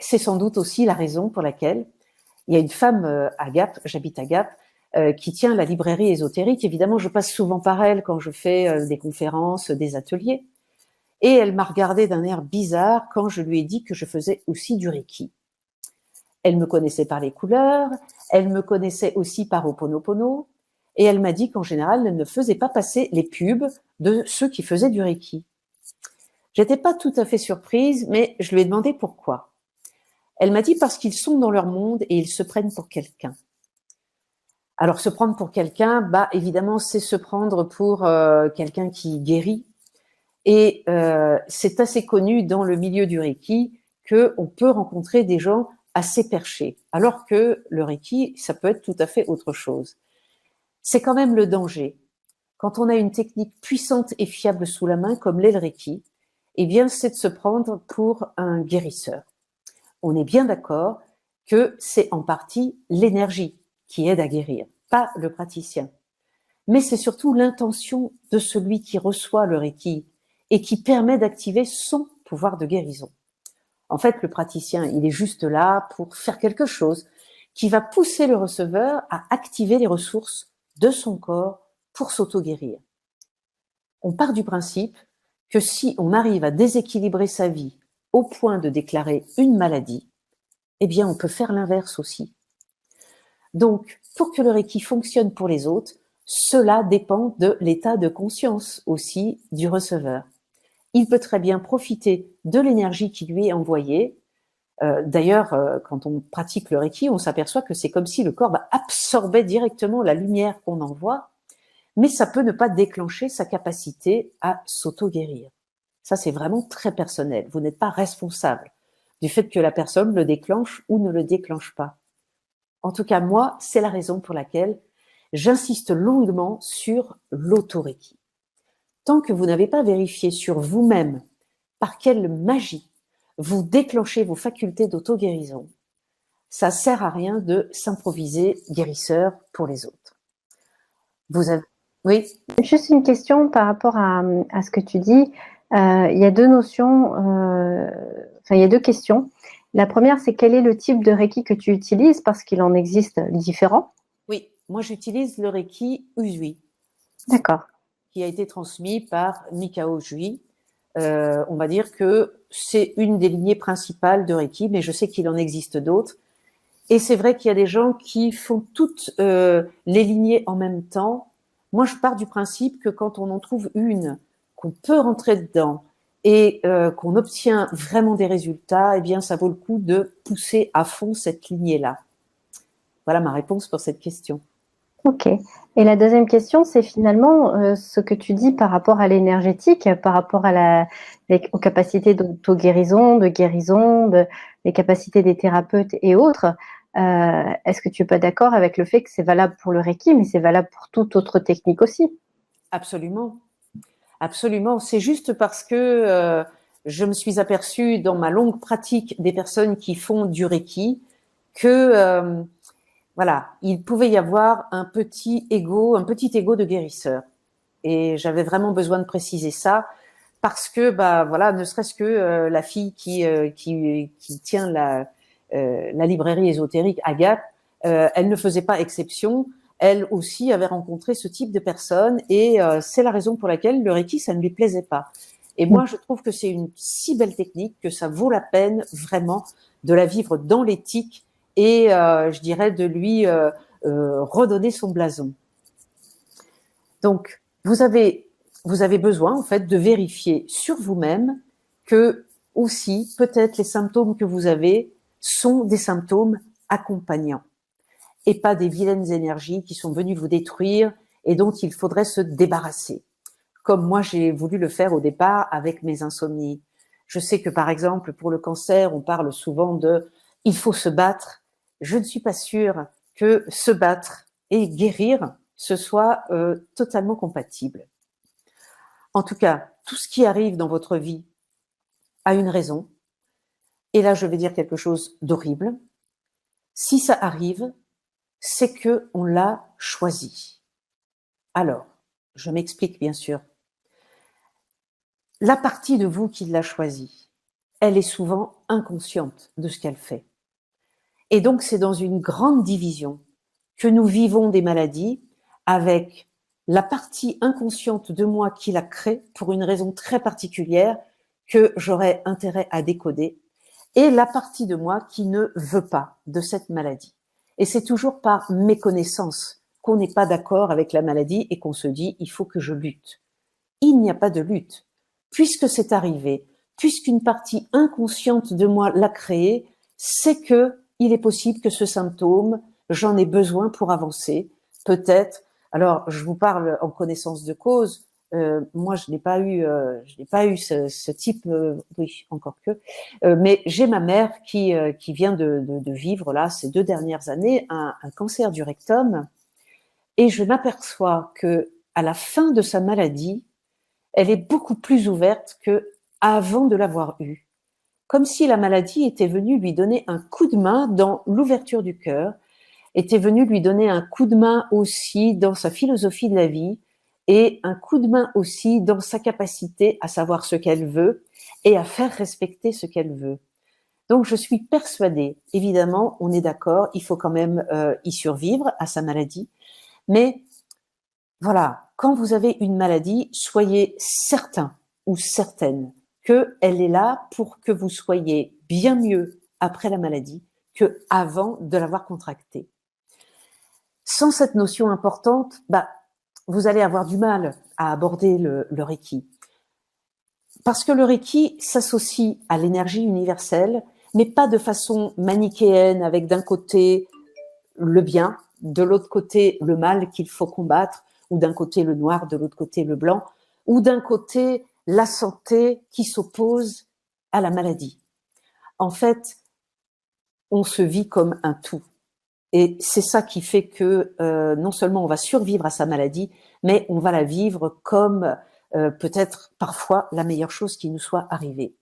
c'est sans doute aussi la raison pour laquelle il y a une femme à Gap, j'habite à Gap, qui tient la librairie ésotérique. Évidemment, je passe souvent par elle quand je fais des conférences, des ateliers. Et elle m'a regardé d'un air bizarre quand je lui ai dit que je faisais aussi du Reiki. Elle me connaissait par les couleurs, elle me connaissait aussi par Ho'oponopono, et elle m'a dit qu'en général, elle ne faisait pas passer les pubs de ceux qui faisaient du Reiki. J'étais pas tout à fait surprise, mais je lui ai demandé pourquoi. Elle m'a dit parce qu'ils sont dans leur monde et ils se prennent pour quelqu'un. Alors se prendre pour quelqu'un, bah évidemment, c'est se prendre pour quelqu'un qui guérit. Et c'est assez connu dans le milieu du Reiki qu'on peut rencontrer des gens assez perchés, alors que le Reiki, ça peut être tout à fait autre chose. C'est quand même le danger. Quand on a une technique puissante et fiable sous la main, comme l'est le Reiki, eh bien, c'est de se prendre pour un guérisseur. On est bien d'accord que c'est en partie l'énergie qui aide à guérir, pas le praticien. Mais c'est surtout l'intention de celui qui reçoit le Reiki et qui permet d'activer son pouvoir de guérison. En fait, le praticien, il est juste là pour faire quelque chose qui va pousser le receveur à activer les ressources de son corps pour s'auto-guérir. On part du principe que si on arrive à déséquilibrer sa vie au point de déclarer une maladie, eh bien, on peut faire l'inverse aussi. Donc, pour que le Reiki fonctionne pour les autres, cela dépend de l'état de conscience aussi du receveur. Il peut très bien profiter de l'énergie qui lui est envoyée. D'ailleurs, quand on pratique le Reiki, on s'aperçoit que c'est comme si le corps absorbait directement la lumière qu'on envoie, mais ça peut ne pas déclencher sa capacité à s'auto-guérir. Ça, c'est vraiment très personnel. Vous n'êtes pas responsable du fait que la personne le déclenche ou ne le déclenche pas. En tout cas, moi, c'est la raison pour laquelle j'insiste longuement sur l'auto-Reiki. Tant que vous n'avez pas vérifié sur vous-même par quelle magie vous déclenchez vos facultés d'auto-guérison, ça sert à rien de s'improviser guérisseur pour les autres. Vous avez... Oui. Juste une question par rapport à ce que tu dis. Il y a deux notions, il y a deux questions. La première, c'est quel est le type de Reiki que tu utilises parce qu'il en existe différents. Oui, moi j'utilise le Reiki Usui. D'accord. Qui a été transmis par Mikao Usui. On va dire que c'est une des lignées principales de Reiki, mais je sais qu'il en existe d'autres. Et c'est vrai qu'il y a des gens qui font toutes les lignées en même temps. Moi, je pars du principe que quand on en trouve une, qu'on peut rentrer dedans et qu'on obtient vraiment des résultats, eh bien, ça vaut le coup de pousser à fond cette lignée-là. Voilà ma réponse pour cette question. Ok. Et la deuxième question, c'est finalement ce que tu dis par rapport à l'énergétique, par rapport à aux capacités d'auto-guérison, de guérison, les capacités des thérapeutes et autres. Est-ce que tu n'es pas d'accord avec le fait que c'est valable pour le Reiki, mais c'est valable pour toute autre technique aussi? Absolument. Absolument. C'est juste parce que je me suis aperçue dans ma longue pratique des personnes qui font du Reiki que voilà, il pouvait y avoir un petit ego de guérisseur. Et j'avais vraiment besoin de préciser ça parce que, bah voilà, ne serait-ce que la fille qui tient la librairie ésotérique, Agathe, elle ne faisait pas exception. Elle aussi avait rencontré ce type de personnes et c'est la raison pour laquelle le Reiki, ça ne lui plaisait pas. Et moi, je trouve que c'est une si belle technique que ça vaut la peine vraiment de la vivre dans l'éthique et je dirais de lui redonner son blason. Donc, vous avez besoin en fait de vérifier sur vous-même que aussi peut-être les symptômes que vous avez sont des symptômes accompagnants et pas des vilaines énergies qui sont venues vous détruire et dont il faudrait se débarrasser. Comme moi j'ai voulu le faire au départ avec mes insomnies. Je sais que par exemple pour le cancer, on parle souvent de il faut se battre. Je ne suis pas sûre que se battre et guérir ce soit totalement compatible. En tout cas, tout ce qui arrive dans votre vie a une raison. Et là, je vais dire quelque chose d'horrible. Si ça arrive, c'est que on l'a choisi. Alors, je m'explique bien sûr. La partie de vous qui l'a choisi, elle est souvent inconsciente de ce qu'elle fait. Et donc, c'est dans une grande division que nous vivons des maladies avec la partie inconsciente de moi qui la crée pour une raison très particulière que j'aurais intérêt à décoder et la partie de moi qui ne veut pas de cette maladie. Et c'est toujours par méconnaissance qu'on n'est pas d'accord avec la maladie et qu'on se dit il faut que je lutte. Il n'y a pas de lutte. Puisque c'est arrivé, puisqu'une partie inconsciente de moi l'a créé, c'est que il est possible que ce symptôme, j'en ai besoin pour avancer. Peut-être. Alors, je vous parle en connaissance de cause. Moi, je n'ai pas eu ce type. Oui, encore que. Mais j'ai ma mère qui vient de vivre là ces 2 dernières années un cancer du rectum, et je m'aperçois que à la fin de sa maladie, elle est beaucoup plus ouverte que avant de l'avoir eue. Comme si la maladie était venue lui donner un coup de main dans l'ouverture du cœur, était venue lui donner un coup de main aussi dans sa philosophie de la vie et un coup de main aussi dans sa capacité à savoir ce qu'elle veut et à faire respecter ce qu'elle veut. Donc je suis persuadée, évidemment, on est d'accord, il faut quand même y survivre à sa maladie, mais voilà, quand vous avez une maladie, soyez certain ou certaine qu'elle est là pour que vous soyez bien mieux après la maladie que avant de l'avoir contractée. Sans cette notion importante, vous allez avoir du mal à aborder le Reiki. Parce que le Reiki s'associe à l'énergie universelle, mais pas de façon manichéenne, avec d'un côté le bien, de l'autre côté le mal qu'il faut combattre, ou d'un côté le noir, de l'autre côté le blanc, ou d'un côté la santé qui s'oppose à la maladie. En fait, on se vit comme un tout. Et c'est ça qui fait que non seulement on va survivre à sa maladie, mais on va la vivre comme peut-être parfois la meilleure chose qui nous soit arrivée.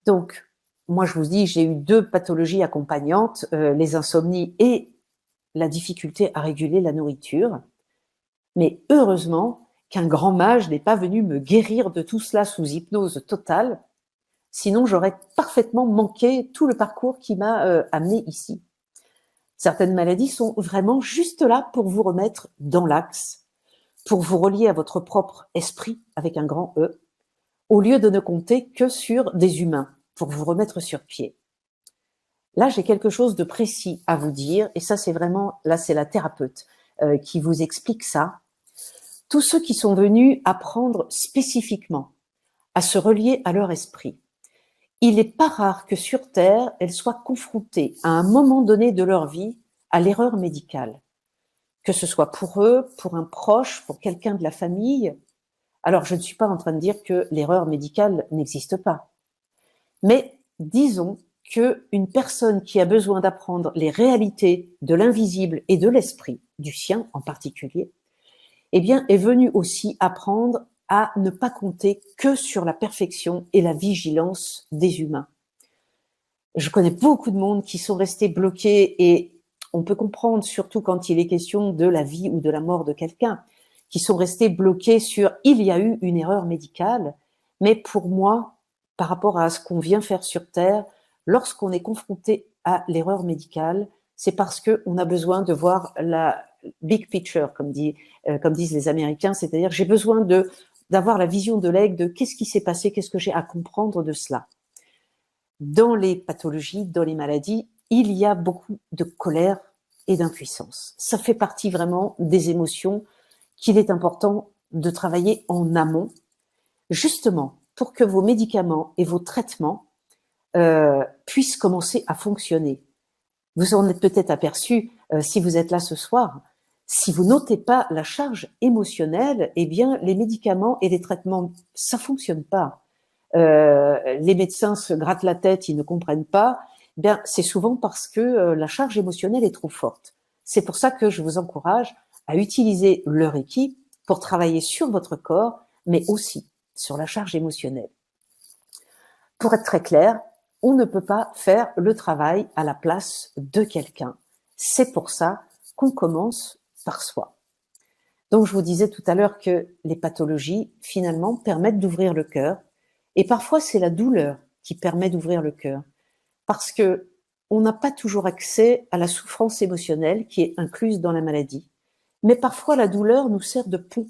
Donc, moi je vous dis, j'ai eu 2 pathologies accompagnantes, les insomnies et la difficulté à réguler la nourriture. Mais heureusement qu'un grand mage n'est pas venu me guérir de tout cela sous hypnose totale, sinon j'aurais parfaitement manqué tout le parcours qui m'a amené ici. Certaines maladies sont vraiment juste là pour vous remettre dans l'axe, pour vous relier à votre propre esprit avec un grand E, au lieu de ne compter que sur des humains, pour vous remettre sur pied. Là, j'ai quelque chose de précis à vous dire, et ça, c'est vraiment, là, c'est la thérapeute qui vous explique ça. Tous ceux qui sont venus apprendre spécifiquement à se relier à leur esprit, il n'est pas rare que sur Terre, elles soient confrontées à un moment donné de leur vie à l'erreur médicale. Que ce soit pour eux, pour un proche, pour quelqu'un de la famille. Alors, je ne suis pas en train de dire que l'erreur médicale n'existe pas. Mais disons qu'une personne qui a besoin d'apprendre les réalités de l'invisible et de l'esprit, du sien en particulier, eh bien, est venue aussi apprendre à ne pas compter que sur la perfection et la vigilance des humains. Je connais beaucoup de monde qui sont restés bloqués et on peut comprendre, surtout quand il est question de la vie ou de la mort de quelqu'un, qui sont restés bloqués sur « il y a eu une erreur médicale », mais pour moi, par rapport à ce qu'on vient faire sur Terre, lorsqu'on est confronté à l'erreur médicale, c'est parce qu'on a besoin de voir la big picture, comme disent les Américains, c'est-à-dire j'ai besoin d'avoir la vision de l'aigle de qu'est-ce qui s'est passé, qu'est-ce que j'ai à comprendre de cela. Dans les pathologies, dans les maladies, il y a beaucoup de colère et d'impuissance. Ça fait partie vraiment des émotions qu'il est important de travailler en amont, justement pour que vos médicaments et vos traitements puissent commencer à fonctionner. Vous en êtes peut-être aperçu si vous êtes là ce soir. Si vous notez pas la charge émotionnelle, eh bien les médicaments et les traitements, ça fonctionne pas. Les médecins se grattent la tête, ils ne comprennent pas. Eh bien, c'est souvent parce que la charge émotionnelle est trop forte. C'est pour ça que je vous encourage à utiliser le Reiki pour travailler sur votre corps, mais aussi sur la charge émotionnelle. Pour être très clair, on ne peut pas faire le travail à la place de quelqu'un. C'est pour ça qu'on commence par soi. Donc, je vous disais tout à l'heure que les pathologies, finalement, permettent d'ouvrir le cœur. Et parfois, c'est la douleur qui permet d'ouvrir le cœur. Parce que on n'a pas toujours accès à la souffrance émotionnelle qui est incluse dans la maladie. Mais parfois, la douleur nous sert de pont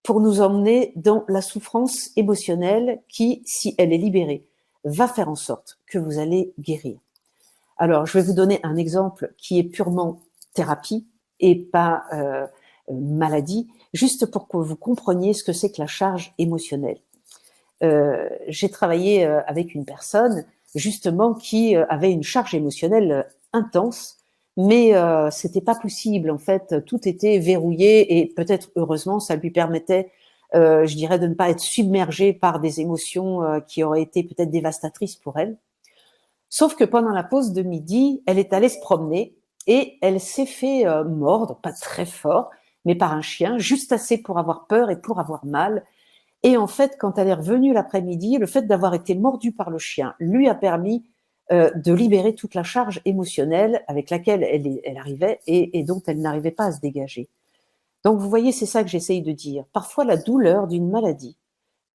pour nous emmener dans la souffrance émotionnelle qui, si elle est libérée, va faire en sorte que vous allez guérir. Alors, je vais vous donner un exemple qui est purement thérapie et pas maladie, juste pour que vous compreniez ce que c'est que la charge émotionnelle. J'ai travaillé avec une personne justement qui avait une charge émotionnelle intense, mais c'était pas possible en fait, tout était verrouillé et peut-être heureusement ça lui permettait, je dirais, de ne pas être submergée par des émotions qui auraient été peut-être dévastatrices pour elle. Sauf que pendant la pause de midi, elle est allée se promener et elle s'est fait mordre, pas très fort, mais par un chien, juste assez pour avoir peur et pour avoir mal. Et en fait, quand elle est revenue l'après-midi, le fait d'avoir été mordue par le chien lui a permis de libérer toute la charge émotionnelle avec laquelle elle arrivait et dont elle n'arrivait pas à se dégager. Donc vous voyez, c'est ça que j'essaye de dire. Parfois, la douleur d'une maladie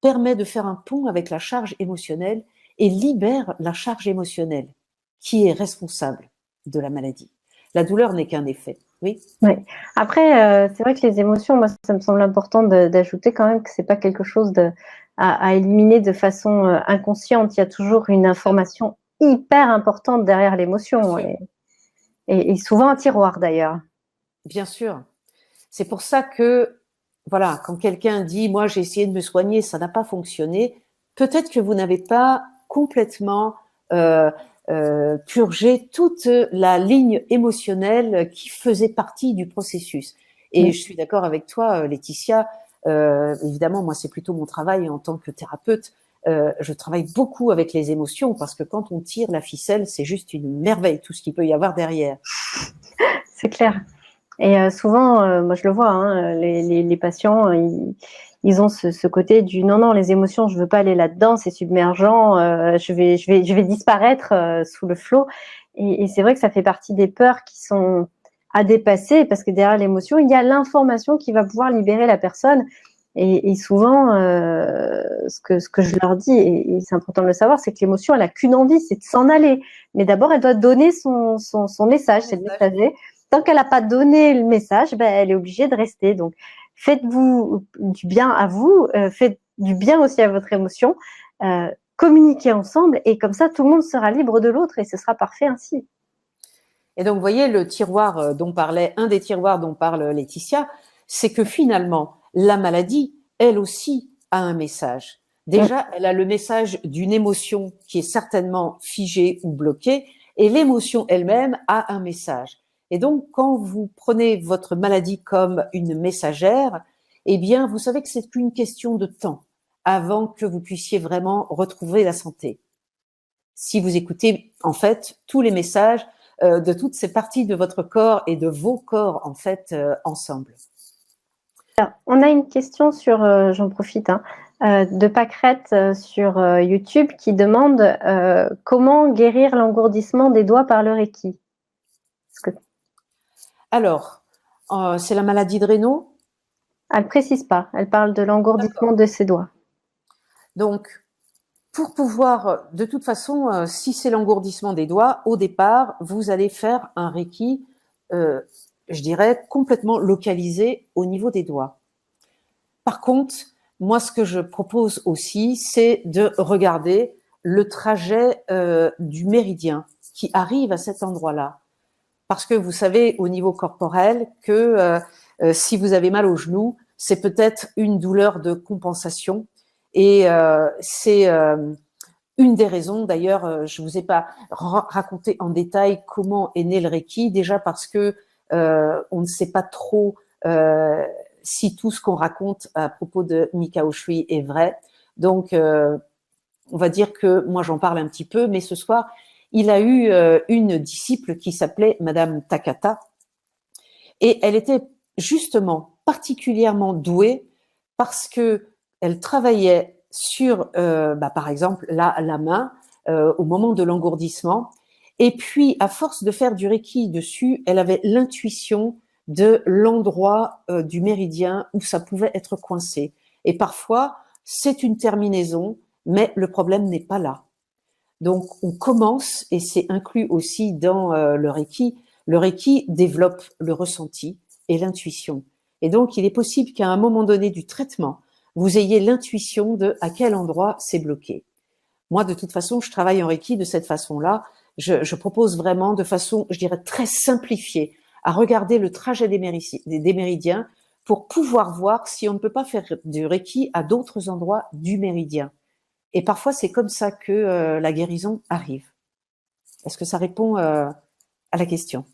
permet de faire un pont avec la charge émotionnelle et libère la charge émotionnelle qui est responsable de la maladie. La douleur n'est qu'un effet. Oui. Oui. Après, c'est vrai que les émotions, moi, ça me semble important d'ajouter quand même que c'est pas quelque chose à éliminer de façon inconsciente. Il y a toujours une information hyper importante derrière l'émotion et souvent un tiroir d'ailleurs. Bien sûr. C'est pour ça que, voilà, quand quelqu'un dit « moi j'ai essayé de me soigner, ça n'a pas fonctionné », peut-être que vous n'avez pas complètement purgé toute la ligne émotionnelle qui faisait partie du processus. Et je suis d'accord avec toi, Laetitia, évidemment, moi c'est plutôt mon travail en tant que thérapeute. Je travaille beaucoup avec les émotions parce que quand on tire la ficelle, c'est juste une merveille, tout ce qu'il peut y avoir derrière. C'est clair. Et souvent, moi je le vois, hein, les patients, ils ont ce côté du non, les émotions, je veux pas aller là-dedans, c'est submergent, je vais disparaître sous le flot. Et c'est vrai que ça fait partie des peurs qui sont à dépasser parce que derrière l'émotion, il y a l'information qui va pouvoir libérer la personne. Et souvent, ce que je leur dis, et c'est important de le savoir, c'est que l'émotion, elle a qu'une envie, c'est de s'en aller. Mais d'abord, elle doit donner son message, c'est de messager. Tant qu'elle n'a pas donné le message, ben, elle est obligée de rester. Donc, faites-vous du bien à vous, faites du bien aussi à votre émotion, communiquez ensemble et comme ça, tout le monde sera libre de l'autre et ce sera parfait ainsi. Et donc, vous voyez, le tiroir dont parlait, un des tiroirs dont parle Laetitia, c'est que finalement, la maladie, elle aussi, a un message. Déjà, elle a le message d'une émotion qui est certainement figée ou bloquée, et l'émotion elle-même a un message. Et donc, quand vous prenez votre maladie comme une messagère, eh bien, vous savez que c'est qu'une question de temps avant que vous puissiez vraiment retrouver la santé. Si vous écoutez, en fait, tous les messages de toutes ces parties de votre corps et de vos corps, en fait, ensemble. Alors, on a une question sur, j'en profite, de Pâquerette sur YouTube qui demande comment guérir l'engourdissement des doigts par le Reiki. Alors, c'est la maladie de Raynaud? Elle ne précise pas, elle parle de l'engourdissement de ses doigts. Donc, pour pouvoir, de toute façon, si c'est l'engourdissement des doigts, au départ, vous allez faire un Reiki, je dirais, complètement localisé au niveau des doigts. Par contre, moi, ce que je propose aussi, c'est de regarder le trajet du méridien qui arrive à cet endroit-là. Parce que vous savez, au niveau corporel, que si vous avez mal au genou, c'est peut-être une douleur de compensation. Et c'est une des raisons, d'ailleurs, je vous ai pas raconté en détail comment est né le Reiki, déjà parce que on ne sait pas trop si tout ce qu'on raconte à propos de Mikao Shui est vrai. Donc, on va dire que moi j'en parle un petit peu, mais ce soir, il a eu une disciple qui s'appelait Madame Takata, et elle était justement particulièrement douée parce que elle travaillait sur, par exemple, la main au moment de l'engourdissement. Et puis, à force de faire du Reiki dessus, elle avait l'intuition de l'endroit du méridien où ça pouvait être coincé. Et parfois, c'est une terminaison, mais le problème n'est pas là. Donc, on commence, et c'est inclus aussi dans le Reiki développe le ressenti et l'intuition. Et donc, il est possible qu'à un moment donné du traitement, vous ayez l'intuition de à quel endroit c'est bloqué. Moi, de toute façon, je travaille en Reiki de cette façon-là. Je propose vraiment de façon, je dirais, très simplifiée, à regarder le trajet des méridiens pour pouvoir voir si on ne peut pas faire du Reiki à d'autres endroits du méridien. Et parfois, c'est comme ça que la guérison arrive. Est-ce que ça répond à la question?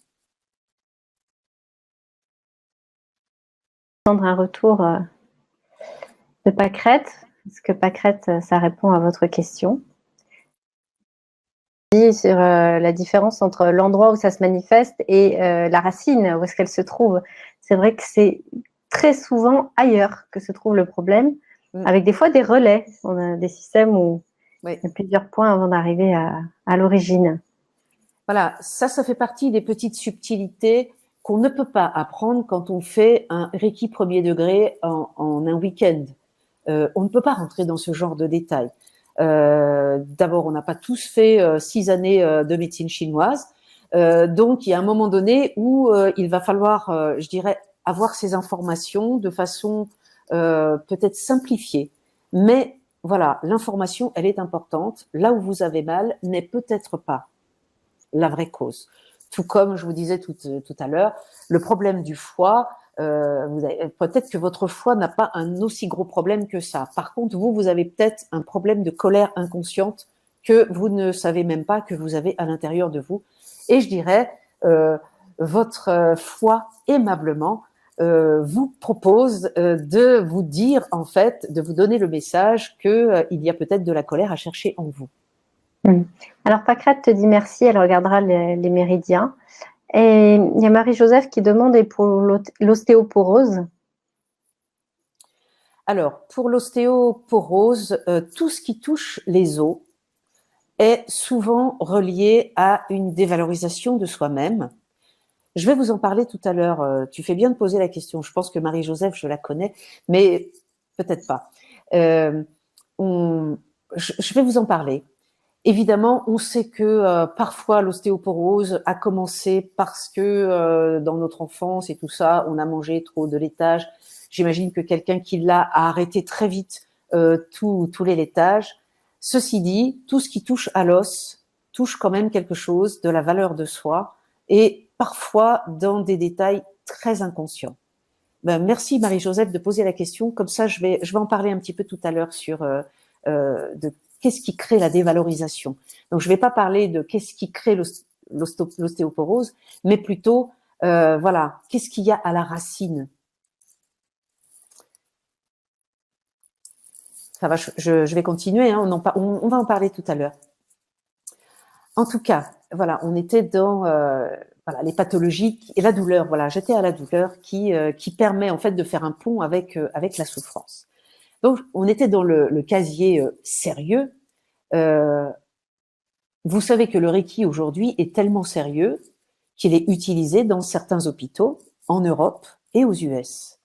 Prendre un retour de Pâquerette, parce que Pâquerette, ça répond à votre question. Sur la différence entre l'endroit où ça se manifeste et la racine, où est-ce qu'elle se trouve. C'est vrai que c'est très souvent ailleurs que se trouve le problème, avec des fois des relais. On a des systèmes où il y a plusieurs points avant d'arriver à l'origine. Voilà, ça fait partie des petites subtilités qu'on ne peut pas apprendre quand on fait un Reiki premier degré en un week-end. On ne peut pas rentrer dans ce genre de détails. D'abord, on n'a pas tous fait 6 années de médecine chinoise. Donc, il y a un moment donné où il va falloir, je dirais, avoir ces informations de façon peut-être simplifiée. Mais voilà, l'information, elle est importante. Là où vous avez mal n'est peut-être pas la vraie cause. Tout comme je vous disais tout à l'heure, le problème du foie, peut-être que votre foie n'a pas un aussi gros problème que ça. Par contre, vous avez peut-être un problème de colère inconsciente que vous ne savez même pas que vous avez à l'intérieur de vous. Et je dirais, votre foie aimablement vous propose de vous dire, en fait, de vous donner le message qu'il y a peut-être de la colère à chercher en vous. Alors, Pâquerette te dit merci, elle regardera les méridiens. Et il y a Marie-Joseph qui demande, et pour l'ostéoporose? Alors, pour l'ostéoporose, tout ce qui touche les os est souvent relié à une dévalorisation de soi-même. Je vais vous en parler tout à l'heure. Tu fais bien de poser la question. Je pense que Marie-Joseph, je la connais, mais peut-être pas. Je vais vous en parler. Évidemment, on sait que parfois l'ostéoporose a commencé parce que dans notre enfance et tout ça, on a mangé trop de laitage. J'imagine que quelqu'un qui l'a a arrêté très vite tous les laitages. Ceci dit, tout ce qui touche à l'os touche quand même quelque chose de la valeur de soi et parfois dans des détails très inconscients. Merci Marie-Joseph de poser la question. Comme ça, je vais en parler un petit peu tout à l'heure sur de qu'est-ce qui crée la dévalorisation. Donc, je ne vais pas parler de qu'est-ce qui crée l'ostéoporose, mais plutôt, voilà, qu'est-ce qu'il y a à la racine. Ça va, je vais continuer, hein, on va en parler tout à l'heure. En tout cas, voilà, on était dans voilà, les pathologies et la douleur. Voilà, j'étais à la douleur qui permet en fait de faire un pont avec la souffrance. Donc, on était dans le casier sérieux. Vous savez que le Reiki aujourd'hui est tellement sérieux qu'il est utilisé dans certains hôpitaux en Europe et aux US.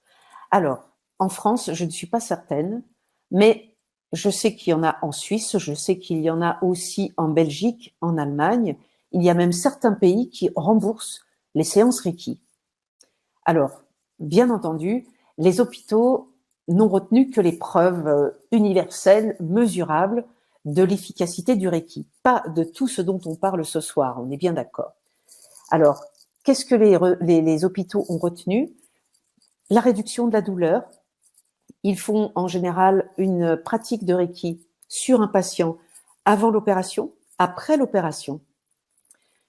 Alors, en France, je ne suis pas certaine, mais je sais qu'il y en a en Suisse, je sais qu'il y en a aussi en Belgique, en Allemagne. Il y a même certains pays qui remboursent les séances Reiki. Alors, bien entendu, les hôpitaux n'ont retenu que les preuves universelles, mesurables de l'efficacité du Reiki, pas de tout ce dont on parle ce soir, on est bien d'accord. Alors, qu'est-ce que les hôpitaux ont retenu? La réduction de la douleur. Ils font en général une pratique de Reiki sur un patient avant l'opération, après l'opération.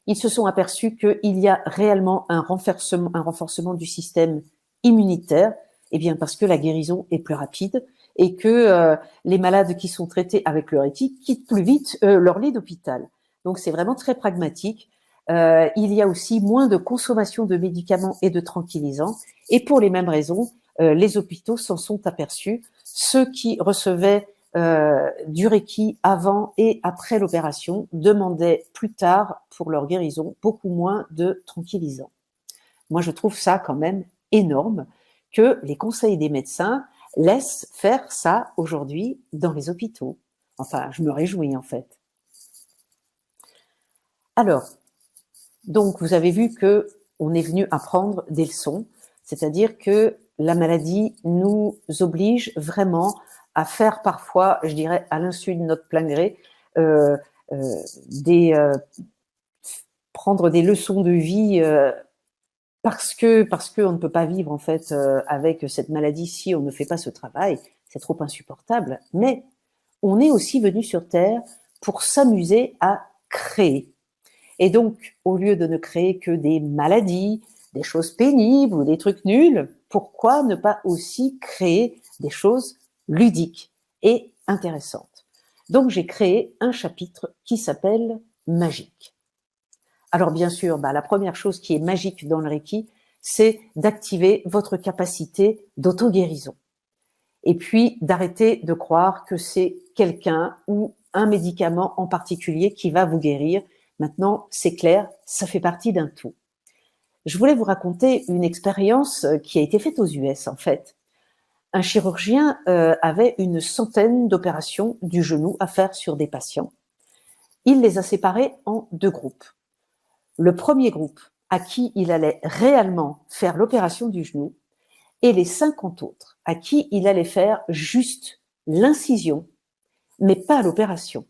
Ils se sont aperçus qu'il y a réellement un renforcement du système immunitaire, eh bien parce que la guérison est plus rapide et que les malades qui sont traités avec le Reiki quittent plus vite leur lit d'hôpital. Donc c'est vraiment très pragmatique. Il y a aussi moins de consommation de médicaments et de tranquillisants. Et pour les mêmes raisons, les hôpitaux s'en sont aperçus. Ceux qui recevaient du Reiki avant et après l'opération demandaient plus tard pour leur guérison beaucoup moins de tranquillisants. Moi, je trouve ça quand même énorme que les conseils des médecins laissent faire ça aujourd'hui dans les hôpitaux. Enfin, je me réjouis en fait. Alors, donc vous avez vu que on est venu apprendre des leçons, c'est-à-dire que la maladie nous oblige vraiment à faire parfois, je dirais, à l'insu de notre plein gré, prendre des leçons de vie parce que on ne peut pas vivre en fait avec cette maladie si on ne fait pas ce travail, c'est trop insupportable. Mais on est aussi venu sur Terre pour s'amuser à créer. Et donc, au lieu de ne créer que des maladies, des choses pénibles ou des trucs nuls, pourquoi ne pas aussi créer des choses ludiques et intéressantes? Donc, j'ai créé un chapitre qui s'appelle Magique. Alors, bien sûr, la première chose qui est magique dans le Reiki, c'est d'activer votre capacité d'auto-guérison. Et puis, d'arrêter de croire que c'est quelqu'un ou un médicament en particulier qui va vous guérir. Maintenant, c'est clair, ça fait partie d'un tout. Je voulais vous raconter une expérience qui a été faite aux US, en fait. Un chirurgien avait une centaine d'opérations du genou à faire sur des patients. Il les a séparés en deux groupes. Le premier groupe, à qui il allait réellement faire l'opération du genou, et les 50 autres, à qui il allait faire juste l'incision, mais pas l'opération.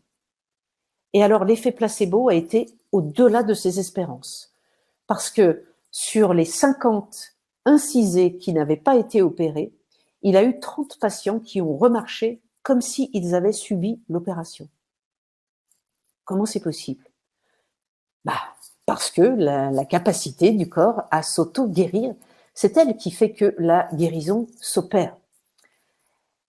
Et alors, l'effet placebo a été au-delà de ses espérances. Parce que sur les 50 incisés qui n'avaient pas été opérés, il a eu 30 patients qui ont remarché comme s'ils avaient subi l'opération. Comment c'est possible? Parce que la capacité du corps à s'auto-guérir, c'est elle qui fait que la guérison s'opère.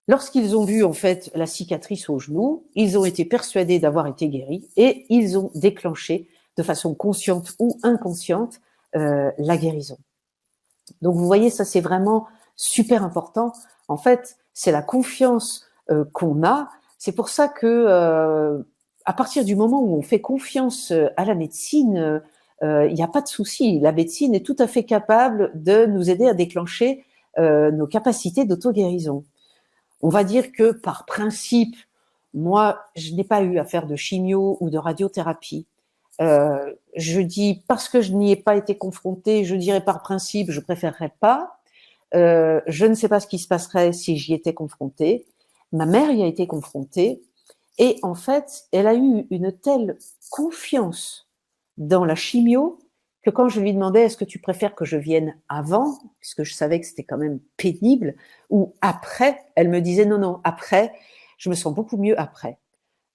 Lorsqu'ils ont vu en fait la cicatrice au genou, ils ont été persuadés d'avoir été guéris et ils ont déclenché de façon consciente ou inconsciente la guérison. Donc vous voyez, ça c'est vraiment super important. En fait, c'est la confiance qu'on a. C'est pour ça que à partir du moment où on fait confiance à la médecine, il n'y a pas de souci. La médecine est tout à fait capable de nous aider à déclencher nos capacités d'auto-guérison. On va dire que par principe, moi, je n'ai pas eu à faire de chimio ou de radiothérapie. Je dis parce que je n'y ai pas été confrontée, je dirais par principe, je préférerais pas. Je ne sais pas ce qui se passerait si j'y étais confrontée. Ma mère y a été confrontée et en fait, elle a eu une telle confiance dans la chimio que quand je lui demandais est-ce que tu préfères que je vienne avant, puisque je savais que c'était quand même pénible, ou après, elle me disait non, après, je me sens beaucoup mieux après.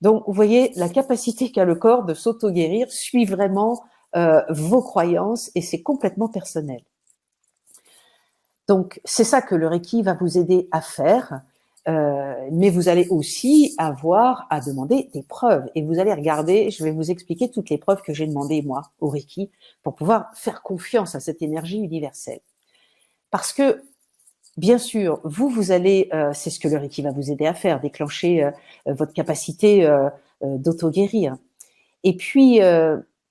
Donc, vous voyez, la capacité qu'a le corps de s'auto-guérir suit vraiment vos croyances et c'est complètement personnel. Donc, c'est ça que le Reiki va vous aider à faire, mais vous allez aussi avoir à demander des preuves. Et vous allez regarder, je vais vous expliquer toutes les preuves que j'ai demandées, moi, au Reiki, pour pouvoir faire confiance à cette énergie universelle. Parce que, bien sûr, vous allez, c'est ce que le Reiki va vous aider à faire, déclencher votre capacité d'auto-guérir. Et puis,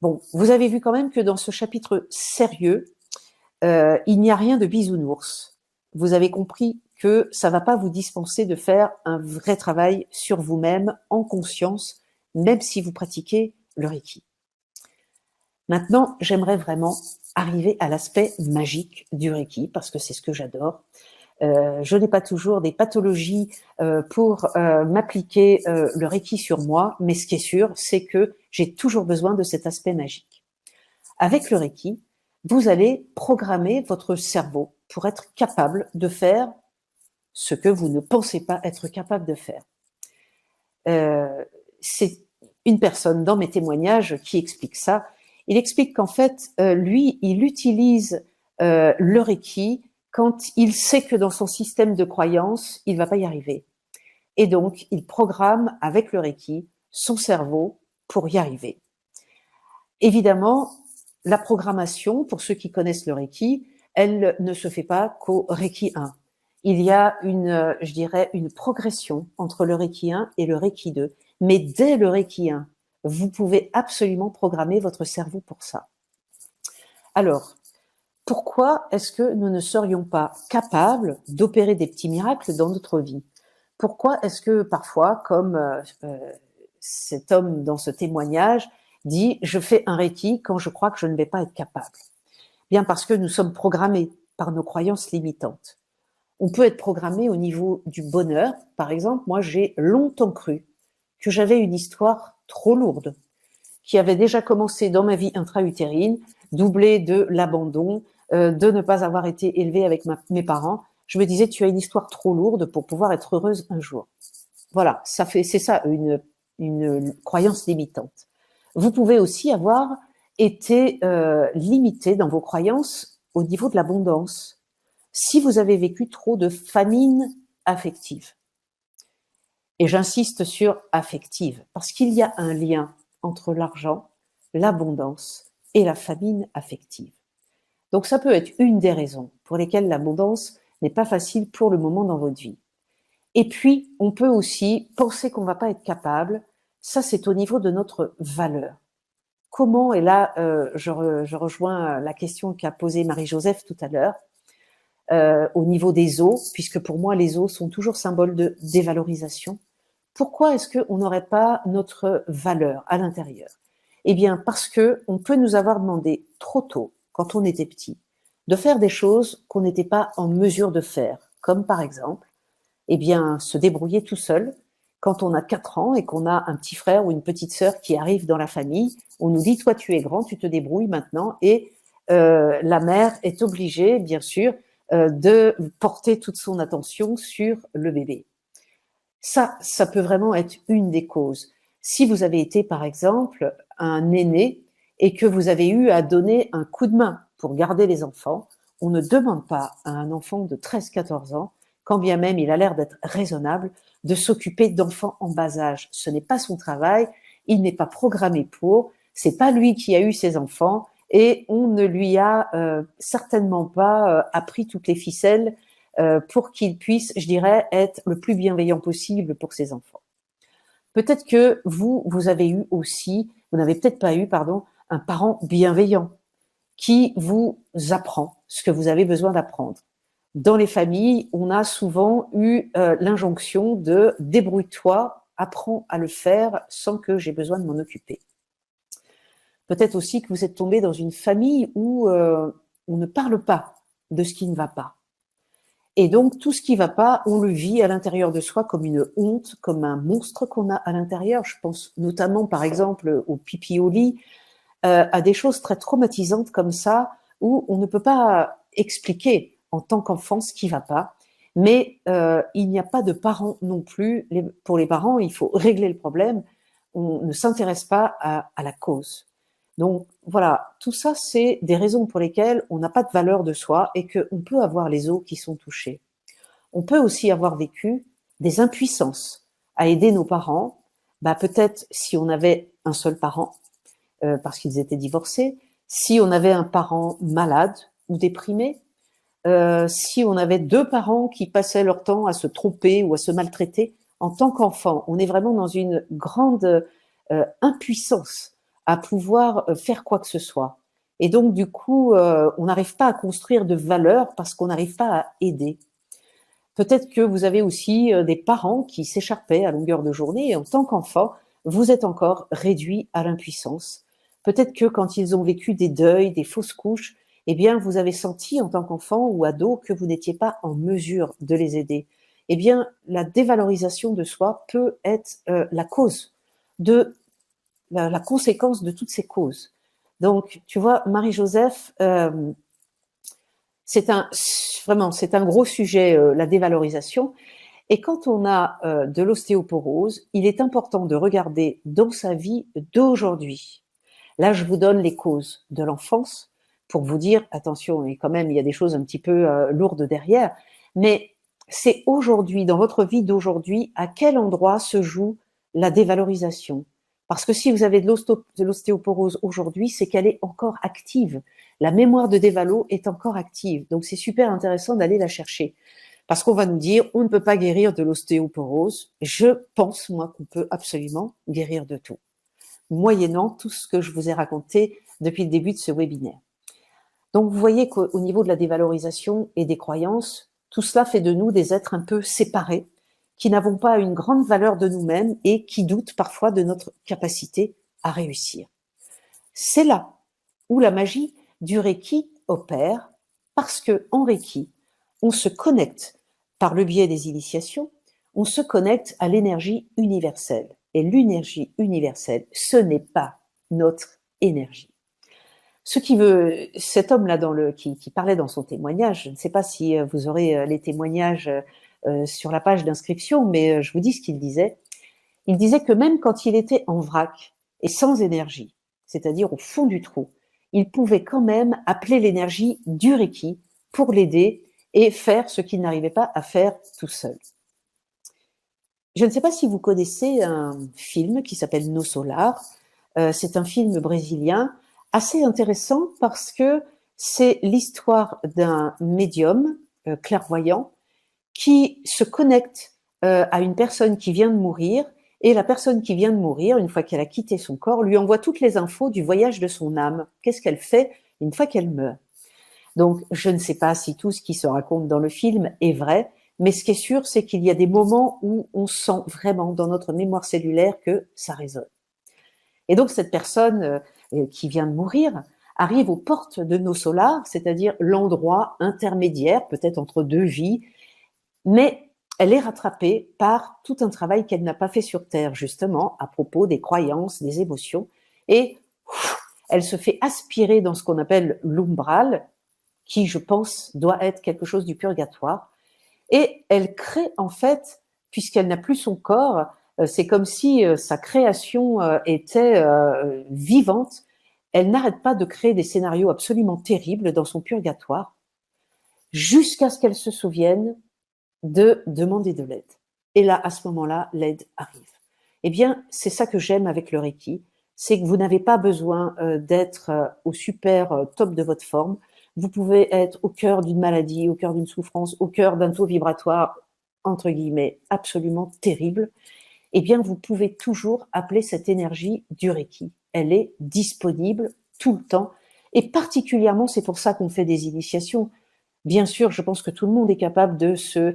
Bon, vous avez vu quand même que dans ce chapitre sérieux, il n'y a rien de bisounours. Vous avez compris que ça ne va pas vous dispenser de faire un vrai travail sur vous-même en conscience, même si vous pratiquez le Reiki. Maintenant, j'aimerais vraiment arriver à l'aspect magique du Reiki, parce que c'est ce que j'adore. Je n'ai pas toujours des pathologies pour m'appliquer le Reiki sur moi, mais ce qui est sûr, c'est que j'ai toujours besoin de cet aspect magique. Avec le Reiki, vous allez programmer votre cerveau pour être capable de faire ce que vous ne pensez pas être capable de faire. C'est une personne dans mes témoignages qui explique ça. Il explique qu'en fait, lui, il utilise le Reiki quand il sait que dans son système de croyance, il ne va pas y arriver. Et donc, il programme avec le Reiki son cerveau pour y arriver. Évidemment, la programmation, pour ceux qui connaissent le Reiki, elle ne se fait pas qu'au Reiki 1. Il y a je dirais, une progression entre le Reiki 1 et le Reiki 2. Mais dès le Reiki 1, vous pouvez absolument programmer votre cerveau pour ça. Alors, pourquoi est-ce que nous ne serions pas capables d'opérer des petits miracles dans notre vie? Pourquoi est-ce que parfois, comme cet homme dans ce témoignage dit « je fais un Reiki quand je crois que je ne vais pas être capable ». Bien parce que nous sommes programmés par nos croyances limitantes. On peut être programmé au niveau du bonheur. Par exemple, moi j'ai longtemps cru que j'avais une histoire trop lourde, qui avait déjà commencé dans ma vie intra-utérine, doublée de l'abandon, de ne pas avoir été élevée avec mes parents. Je me disais, tu as une histoire trop lourde pour pouvoir être heureuse un jour. Voilà, c'est ça une croyance limitante. Vous pouvez aussi avoir été limité dans vos croyances au niveau de l'abondance. Si vous avez vécu trop de famine affective, et j'insiste sur affective, parce qu'il y a un lien entre l'argent, l'abondance et la famine affective. Donc ça peut être une des raisons pour lesquelles l'abondance n'est pas facile pour le moment dans votre vie. Et puis, on peut aussi penser qu'on ne va pas être capable. Ça, c'est au niveau de notre valeur. Comment, et là, je rejoins la question qu'a posée Marie-Joseph tout à l'heure, au niveau des os, puisque pour moi, les os sont toujours symboles de dévalorisation. Pourquoi est-ce qu'on n'aurait pas notre valeur à l'intérieur? Eh bien, parce que on peut nous avoir demandé trop tôt, quand on était petit, de faire des choses qu'on n'était pas en mesure de faire, comme par exemple, eh bien, se débrouiller tout seul. Quand on a 4 ans et qu'on a un petit frère ou une petite sœur qui arrive dans la famille, on nous dit, toi tu es grand, tu te débrouilles maintenant, et la mère est obligée, bien sûr, de porter toute son attention sur le bébé. Ça peut vraiment être une des causes. Si vous avez été, par exemple, un aîné et que vous avez eu à donner un coup de main pour garder les enfants, on ne demande pas à un enfant de 13-14 ans, quand bien même il a l'air d'être raisonnable, de s'occuper d'enfants en bas âge. Ce n'est pas son travail, il n'est pas programmé pour, c'est pas lui qui a eu ses enfants et on ne lui a certainement pas appris toutes les ficelles pour qu'il puisse, je dirais, être le plus bienveillant possible pour ses enfants. Peut-être que vous avez eu aussi, vous n'avez peut-être pas eu, pardon, un parent bienveillant qui vous apprend ce que vous avez besoin d'apprendre. Dans les familles, on a souvent eu l'injonction de débrouille-toi, apprends à le faire sans que j'ai besoin de m'en occuper. Peut-être aussi que vous êtes tombé dans une famille où on ne parle pas de ce qui ne va pas. Et donc, tout ce qui ne va pas, on le vit à l'intérieur de soi comme une honte, comme un monstre qu'on a à l'intérieur. Je pense notamment, par exemple, au pipi au lit, à des choses très traumatisantes comme ça, où on ne peut pas expliquer en tant qu'enfant ce qui ne va pas. Mais il n'y a pas de parents non plus. Pour les parents, il faut régler le problème. On ne s'intéresse pas à la cause. Donc voilà, tout ça, c'est des raisons pour lesquelles on n'a pas de valeur de soi et qu'on peut avoir les os qui sont touchés. On peut aussi avoir vécu des impuissances à aider nos parents. Peut-être si on avait un seul parent, parce qu'ils étaient divorcés, si on avait un parent malade ou déprimé, si on avait 2 parents qui passaient leur temps à se tromper ou à se maltraiter. En tant qu'enfant, on est vraiment dans une grande impuissance à pouvoir faire quoi que ce soit. Et donc, du coup, on n'arrive pas à construire de valeur parce qu'on n'arrive pas à aider. Peut-être que vous avez aussi des parents qui s'écharpaient à longueur de journée et en tant qu'enfant, vous êtes encore réduit à l'impuissance. Peut-être que quand ils ont vécu des deuils, des fausses couches, eh bien, vous avez senti en tant qu'enfant ou ado que vous n'étiez pas en mesure de les aider. Eh bien, la dévalorisation de soi peut être la cause de la conséquence de toutes ces causes. Donc, tu vois, Marie-Joseph, c'est un gros sujet, la dévalorisation. Et quand on a de l'ostéoporose, il est important de regarder dans sa vie d'aujourd'hui. Là, je vous donne les causes de l'enfance pour vous dire, attention, et quand même, il y a des choses un petit peu lourdes derrière, mais c'est aujourd'hui, dans votre vie d'aujourd'hui, à quel endroit se joue la dévalorisation? Parce que si vous avez de l'ostéoporose aujourd'hui, c'est qu'elle est encore active. La mémoire de dévalo est encore active. Donc, c'est super intéressant d'aller la chercher. Parce qu'on va nous dire, on ne peut pas guérir de l'ostéoporose. Je pense, moi, qu'on peut absolument guérir de tout, moyennant tout ce que je vous ai raconté depuis le début de ce webinaire. Donc, vous voyez qu'au niveau de la dévalorisation et des croyances, tout cela fait de nous des êtres un peu séparés, qui n'avons pas une grande valeur de nous-mêmes et qui doutent parfois de notre capacité à réussir. C'est là où la magie du Reiki opère, parce que en Reiki, on se connecte par le biais des initiations, on se connecte à l'énergie universelle. Et l'énergie universelle, ce n'est pas notre énergie. Ce qui veut, cet homme-là qui parlait dans son témoignage, je ne sais pas si vous aurez les témoignages sur la page d'inscription, mais je vous dis ce qu'il disait. Il disait que même quand il était en vrac et sans énergie, c'est-à-dire au fond du trou, il pouvait quand même appeler l'énergie du Reiki pour l'aider et faire ce qu'il n'arrivait pas à faire tout seul. Je ne sais pas si vous connaissez un film qui s'appelle No Solar. C'est un film brésilien assez intéressant parce que c'est l'histoire d'un médium clairvoyant qui se connecte à une personne qui vient de mourir, et la personne qui vient de mourir, une fois qu'elle a quitté son corps, lui envoie toutes les infos du voyage de son âme. Qu'est-ce qu'elle fait une fois qu'elle meurt? Donc, je ne sais pas si tout ce qui se raconte dans le film est vrai, mais ce qui est sûr, c'est qu'il y a des moments où on sent vraiment dans notre mémoire cellulaire que ça résonne. Et donc, cette personne qui vient de mourir arrive aux portes de nos solars, c'est-à-dire l'endroit intermédiaire, peut-être entre deux vies, mais elle est rattrapée par tout un travail qu'elle n'a pas fait sur Terre, justement, à propos des croyances, des émotions, et elle se fait aspirer dans ce qu'on appelle l'umbral, qui, je pense, doit être quelque chose du purgatoire, et elle crée, en fait, puisqu'elle n'a plus son corps, c'est comme si sa création était vivante. Elle n'arrête pas de créer des scénarios absolument terribles dans son purgatoire, jusqu'à ce qu'elle se souvienne de demander de l'aide. Et là, à ce moment-là, l'aide arrive. Eh bien, c'est ça que j'aime avec le Reiki, c'est que vous n'avez pas besoin d'être au super top de votre forme. Vous pouvez être au cœur d'une maladie, au cœur d'une souffrance, au cœur d'un taux vibratoire, entre guillemets, absolument terrible. Eh bien, vous pouvez toujours appeler cette énergie du Reiki. Elle est disponible tout le temps. Et particulièrement, c'est pour ça qu'on fait des initiations. Bien sûr, je pense que tout le monde est capable de se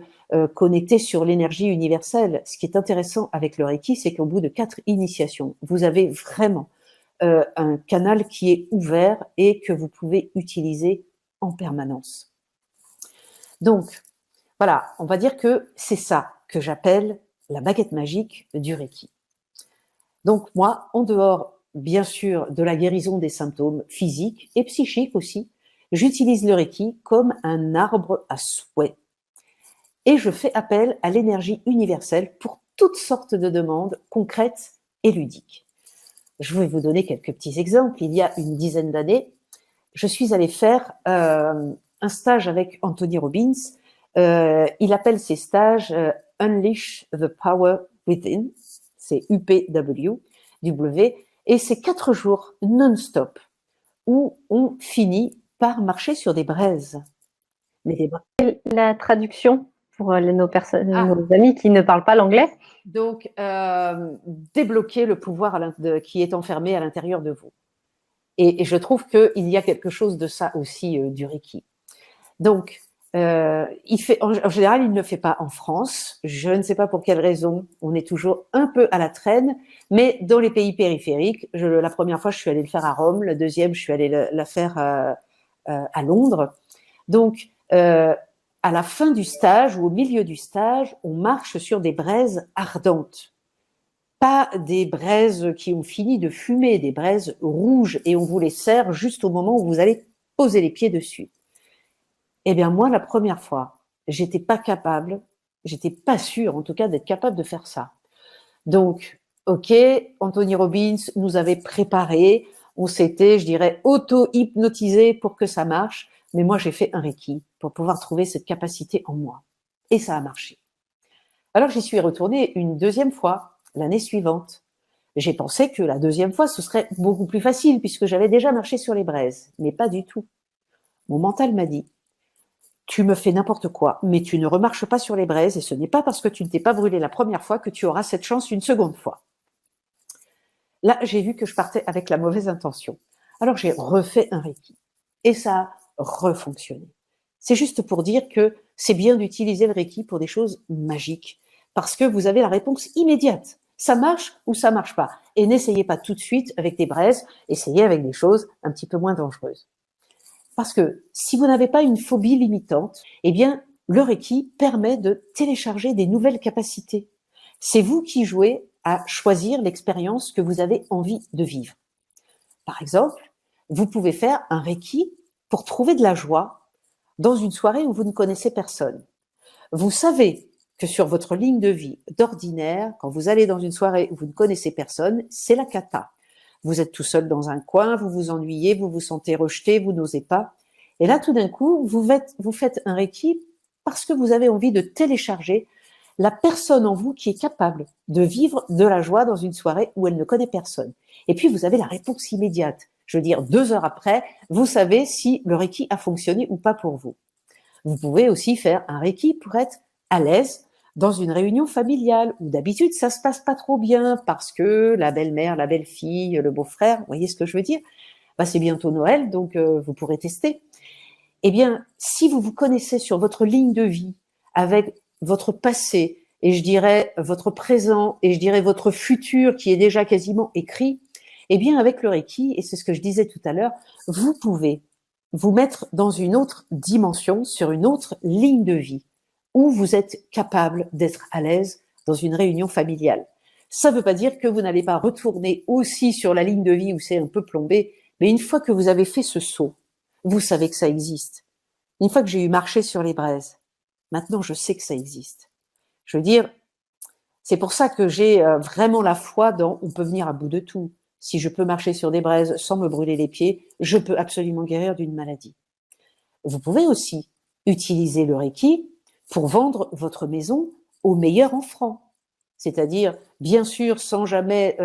connecter sur l'énergie universelle. Ce qui est intéressant avec le Reiki, c'est qu'au bout de 4 initiations, vous avez vraiment un canal qui est ouvert et que vous pouvez utiliser en permanence. Donc, voilà, on va dire que c'est ça que j'appelle la baguette magique du Reiki. Donc moi, en dehors, bien sûr, de la guérison des symptômes physiques et psychiques aussi, j'utilise le Reiki comme un arbre à souhait. Et je fais appel à l'énergie universelle pour toutes sortes de demandes concrètes et ludiques. Je vais vous donner quelques petits exemples. Il y a une dizaine d'années, je suis allée faire un stage avec Anthony Robbins. Il appelle ses stages Unleash the Power Within, c'est UPW, et c'est 4 jours non-stop où on finit par marcher sur des braises. Mais la traduction pour nos Ah, nos amis qui ne parlent pas l'anglais. donc, débloquer le pouvoir qui est enfermé à l'intérieur de vous. Et je trouve qu'il y a quelque chose de ça aussi du Reiki. Donc, en général, il ne le fait pas en France. Je ne sais pas pour quelle raison. On est toujours un peu à la traîne. Mais dans les pays périphériques, la première fois, je suis allée le faire à Rome. La deuxième, je suis allée la faire à Londres. Donc, à la fin du stage ou au milieu du stage, on marche sur des braises ardentes. Pas des braises qui ont fini de fumer, des braises rouges, et on vous les sert juste au moment où vous allez poser les pieds dessus. Eh bien, moi, la première fois, j'étais pas capable, j'étais pas sûre, en tout cas, d'être capable de faire ça. Donc, ok, Anthony Robbins nous avait préparé, on s'était, je dirais, auto-hypnotisé pour que ça marche, mais moi, j'ai fait un Reiki pour pouvoir trouver cette capacité en moi. Et ça a marché. Alors, j'y suis retournée une deuxième fois, l'année suivante. J'ai pensé que la deuxième fois, ce serait beaucoup plus facile, puisque j'avais déjà marché sur les braises, mais pas du tout. Mon mental m'a dit, tu me fais n'importe quoi, mais tu ne remarches pas sur les braises, et ce n'est pas parce que tu ne t'es pas brûlé la première fois que tu auras cette chance une seconde fois. Là, j'ai vu que je partais avec la mauvaise intention. Alors, j'ai refait un Reiki. Et ça a refonctionné. C'est juste pour dire que c'est bien d'utiliser le Reiki pour des choses magiques, parce que vous avez la réponse immédiate. Ça marche ou ça marche pas. Et n'essayez pas tout de suite avec des braises, essayez avec des choses un petit peu moins dangereuses. Parce que si vous n'avez pas une phobie limitante, eh bien, le Reiki permet de télécharger des nouvelles capacités. C'est vous qui jouez à choisir l'expérience que vous avez envie de vivre. Par exemple, vous pouvez faire un Reiki pour trouver de la joie dans une soirée où vous ne connaissez personne. Vous savez que sur votre ligne de vie d'ordinaire, quand vous allez dans une soirée où vous ne connaissez personne, c'est la cata. Vous êtes tout seul dans un coin, vous vous ennuyez, vous vous sentez rejeté, vous n'osez pas. Et là, tout d'un coup, vous faites un Reiki parce que vous avez envie de télécharger la personne en vous qui est capable de vivre de la joie dans une soirée où elle ne connaît personne. Et puis, vous avez la réponse immédiate. Je veux dire, 2 heures après, vous savez si le Reiki a fonctionné ou pas pour vous. Vous pouvez aussi faire un Reiki pour être à l'aise dans une réunion familiale où d'habitude ça se passe pas trop bien parce que la belle-mère, la belle-fille, le beau-frère, vous voyez ce que je veux dire? Bah, c'est bientôt Noël, donc vous pourrez tester. Eh bien, si vous vous connaissez sur votre ligne de vie avec votre passé et je dirais votre présent et je dirais votre futur qui est déjà quasiment écrit, eh bien avec le Reiki, et c'est ce que je disais tout à l'heure, vous pouvez vous mettre dans une autre dimension, sur une autre ligne de vie, où vous êtes capable d'être à l'aise dans une réunion familiale. Ça ne veut pas dire que vous n'allez pas retourner aussi sur la ligne de vie où c'est un peu plombé, mais une fois que vous avez fait ce saut, vous savez que ça existe. Une fois que j'ai eu marché sur les braises, maintenant je sais que ça existe. Je veux dire, c'est pour ça que j'ai vraiment la foi dans on peut venir à bout de tout. Si je peux marcher sur des braises sans me brûler les pieds, je peux absolument guérir d'une maladie. Vous pouvez aussi utiliser le Reiki pour vendre votre maison au meilleur en francs. C'est-à-dire, bien sûr, sans jamais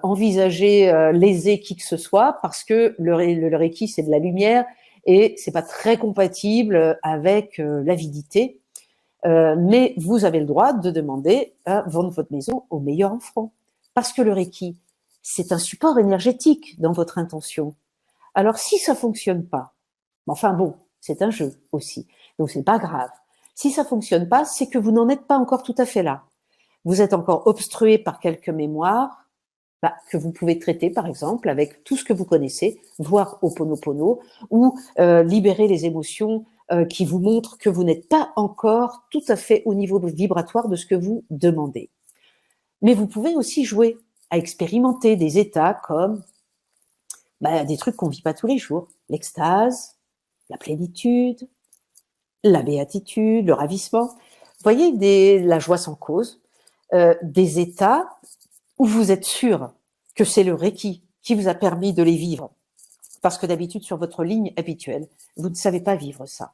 envisager léser qui que ce soit, parce que le Reiki, c'est de la lumière et c'est pas très compatible avec l'avidité. Mais vous avez le droit de demander à vendre votre maison au meilleur en francs. Parce que le Reiki, c'est un support énergétique dans votre intention. Alors, si ça fonctionne pas, enfin bon, c'est un jeu aussi, donc c'est pas grave. Si ça fonctionne pas, c'est que vous n'en êtes pas encore tout à fait là. Vous êtes encore obstrué par quelques mémoires que vous pouvez traiter, par exemple, avec tout ce que vous connaissez, voire Ho'oponopono, ou libérer les émotions qui vous montrent que vous n'êtes pas encore tout à fait au niveau vibratoire de ce que vous demandez. Mais vous pouvez aussi jouer à expérimenter des états comme des trucs qu'on vit pas tous les jours, l'extase, la plénitude, la béatitude, le ravissement. Vous voyez, la joie sans cause, des états où vous êtes sûr que c'est le Reiki qui vous a permis de les vivre. Parce que d'habitude, sur votre ligne habituelle, vous ne savez pas vivre ça.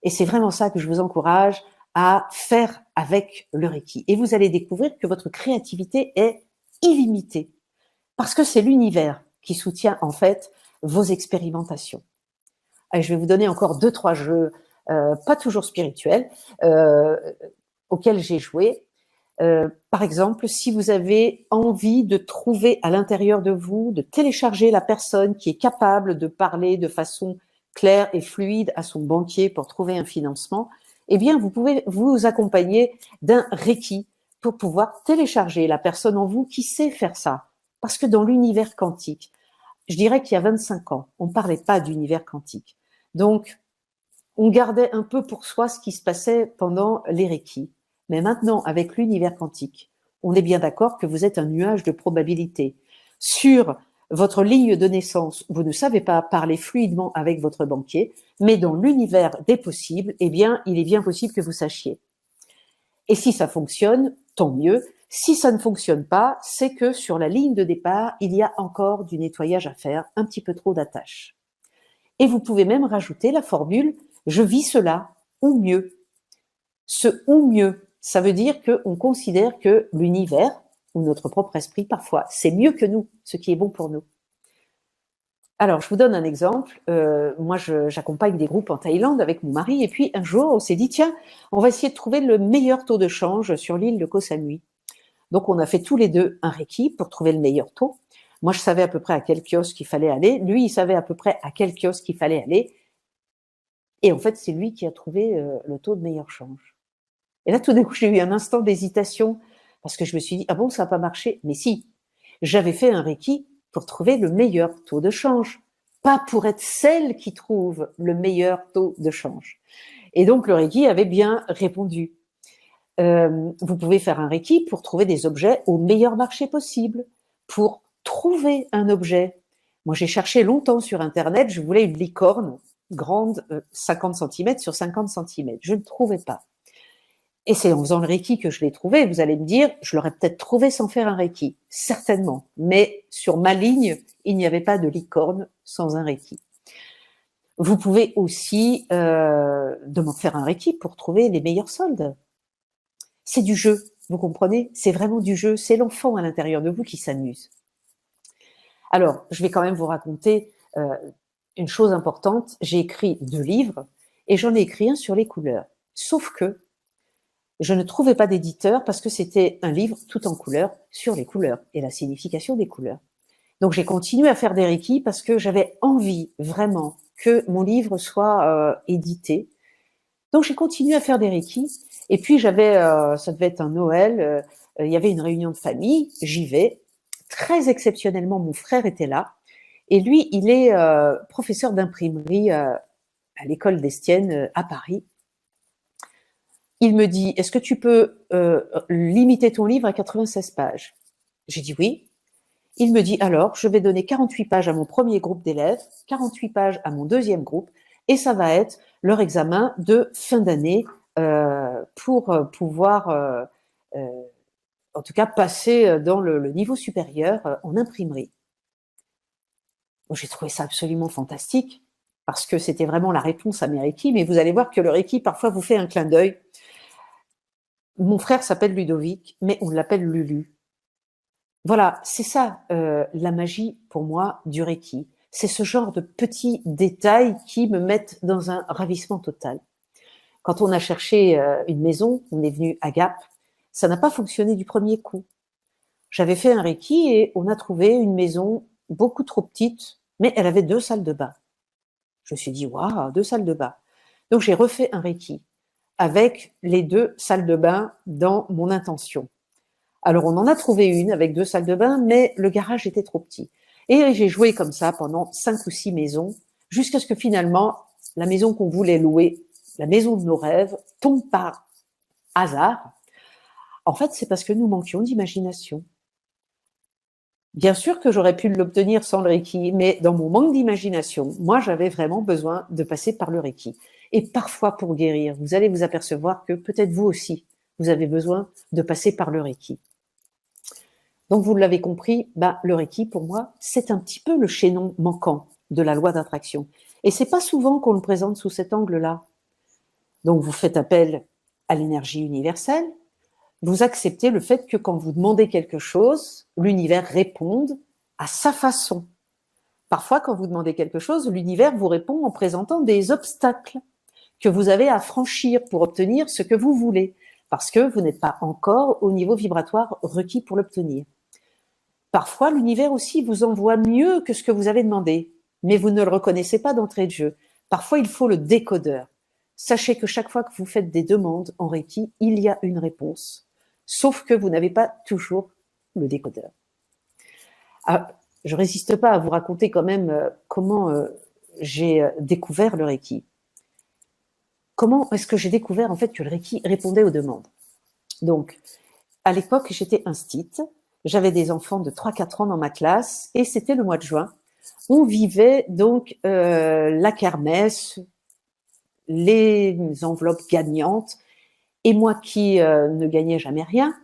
Et c'est vraiment ça que je vous encourage à faire avec le Reiki. Et vous allez découvrir que votre créativité est illimitée. Parce que c'est l'univers qui soutient en fait vos expérimentations. Et je vais vous donner encore 2-3 jeux pas toujours spirituels, auxquels j'ai joué. Par exemple, si vous avez envie de trouver à l'intérieur de vous, de télécharger la personne qui est capable de parler de façon claire et fluide à son banquier pour trouver un financement, eh bien, vous pouvez vous accompagner d'un Reiki pour pouvoir télécharger la personne en vous qui sait faire ça. Parce que dans l'univers quantique, je dirais qu'il y a 25 ans, on ne parlait pas d'univers quantique. Donc, on gardait un peu pour soi ce qui se passait pendant les Reiki. Mais maintenant, avec l'univers quantique, on est bien d'accord que vous êtes un nuage de probabilités. Sur votre ligne de naissance, vous ne savez pas parler fluidement avec votre banquier, mais dans l'univers des possibles, eh bien, il est bien possible que vous sachiez. Et si ça fonctionne, tant mieux. Si ça ne fonctionne pas, c'est que sur la ligne de départ, il y a encore du nettoyage à faire, un petit peu trop d'attaches. Et vous pouvez même rajouter la formule « je vis cela ou mieux ». Ce « ou mieux », ça veut dire qu'on considère que l'univers, ou notre propre esprit parfois, c'est mieux que nous, ce qui est bon pour nous. Alors, je vous donne un exemple. Moi, j'accompagne des groupes en Thaïlande avec mon mari, et puis un jour, on s'est dit, tiens, on va essayer de trouver le meilleur taux de change sur l'île de Koh Samui. Donc, on a fait tous les deux un Reiki pour trouver le meilleur taux. Moi, je savais à peu près à quel kiosque il fallait aller. Lui, il savait à peu près à quel kiosque il fallait aller. Et en fait, c'est lui qui a trouvé le taux de meilleur change. Et là, tout d'un coup, j'ai eu un instant d'hésitation parce que je me suis dit, ah bon, ça n'a pas marché? Mais si, j'avais fait un Reiki pour trouver le meilleur taux de change, pas pour être celle qui trouve le meilleur taux de change. Et donc, le Reiki avait bien répondu. Vous pouvez faire un Reiki pour trouver des objets au meilleur marché possible, pour trouver un objet. Moi, j'ai cherché longtemps sur Internet, je voulais une licorne grande, 50 cm sur 50 cm. Je ne trouvais pas. Et c'est en faisant le Reiki que je l'ai trouvé. Vous allez me dire, je l'aurais peut-être trouvé sans faire un Reiki. Certainement. Mais sur ma ligne, il n'y avait pas de licorne sans un Reiki. Vous pouvez aussi demander faire un Reiki pour trouver les meilleurs soldes. C'est du jeu, vous comprenez? C'est vraiment du jeu. C'est l'enfant à l'intérieur de vous qui s'amuse. Alors, je vais quand même vous raconter une chose importante. J'ai écrit 2 livres et j'en ai écrit un sur les couleurs. Sauf que je ne trouvais pas d'éditeur parce que c'était un livre tout en couleurs sur les couleurs et la signification des couleurs. Donc j'ai continué à faire des Reiki parce que j'avais envie vraiment que mon livre soit édité. Donc j'ai continué à faire des Reiki. Et puis j'avais, ça devait être un Noël, il y avait une réunion de famille, j'y vais. Très exceptionnellement, mon frère était là. Et lui, il est professeur d'imprimerie à l'école d'Estienne à Paris. Il me dit, est-ce que tu peux limiter ton livre à 96 pages? J'ai dit oui. Il me dit, alors, je vais donner 48 pages à mon premier groupe d'élèves, 48 pages à mon deuxième groupe, et ça va être leur examen de fin d'année pour pouvoir, en tout cas, passer dans le niveau supérieur en imprimerie. J'ai trouvé ça absolument fantastique, parce que c'était vraiment la réponse à mes Reiki, mais vous allez voir que le Reiki, parfois, vous fait un clin d'œil. Mon frère s'appelle Ludovic, mais on l'appelle Lulu. Voilà, c'est ça la magie pour moi du Reiki. C'est ce genre de petits détails qui me mettent dans un ravissement total. Quand on a cherché une maison, on est venu à Gap, ça n'a pas fonctionné du premier coup. J'avais fait un Reiki et on a trouvé une maison beaucoup trop petite, mais elle avait 2 salles de bain. Je me suis dit, waouh, 2 salles de bain. Donc j'ai refait un Reiki avec les 2 salles de bain dans mon intention. Alors, on en a trouvé une avec 2 salles de bain, mais le garage était trop petit. Et j'ai joué comme ça pendant 5 ou 6 maisons, jusqu'à ce que finalement, la maison qu'on voulait louer, la maison de nos rêves, tombe par hasard. En fait, c'est parce que nous manquions d'imagination. Bien sûr que j'aurais pu l'obtenir sans le Reiki, mais dans mon manque d'imagination, moi, j'avais vraiment besoin de passer par le Reiki. Et parfois, pour guérir, vous allez vous apercevoir que peut-être vous aussi, vous avez besoin de passer par le Reiki. Donc, vous l'avez compris, le Reiki, pour moi, c'est un petit peu le chaînon manquant de la loi d'attraction. Et c'est pas souvent qu'on le présente sous cet angle-là. Donc, vous faites appel à l'énergie universelle, vous acceptez le fait que quand vous demandez quelque chose, l'univers réponde à sa façon. Parfois, quand vous demandez quelque chose, l'univers vous répond en présentant des obstacles. que vous avez à franchir pour obtenir ce que vous voulez, parce que vous n'êtes pas encore au niveau vibratoire requis pour l'obtenir. Parfois, l'univers aussi vous envoie mieux que ce que vous avez demandé, mais vous ne le reconnaissez pas d'entrée de jeu. Parfois, il faut le décodeur. Sachez que chaque fois que vous faites des demandes en Reiki, il y a une réponse, sauf que vous n'avez pas toujours le décodeur. Ah, je résiste pas à vous raconter quand même comment j'ai découvert le Reiki. Comment est-ce que j'ai découvert en fait que le Reiki répondait aux demandes? Donc, à l'époque, j'étais instite, j'avais des enfants de 3-4 ans dans ma classe et c'était le mois de juin. On vivait donc la kermesse, les enveloppes gagnantes et moi qui ne gagnais jamais rien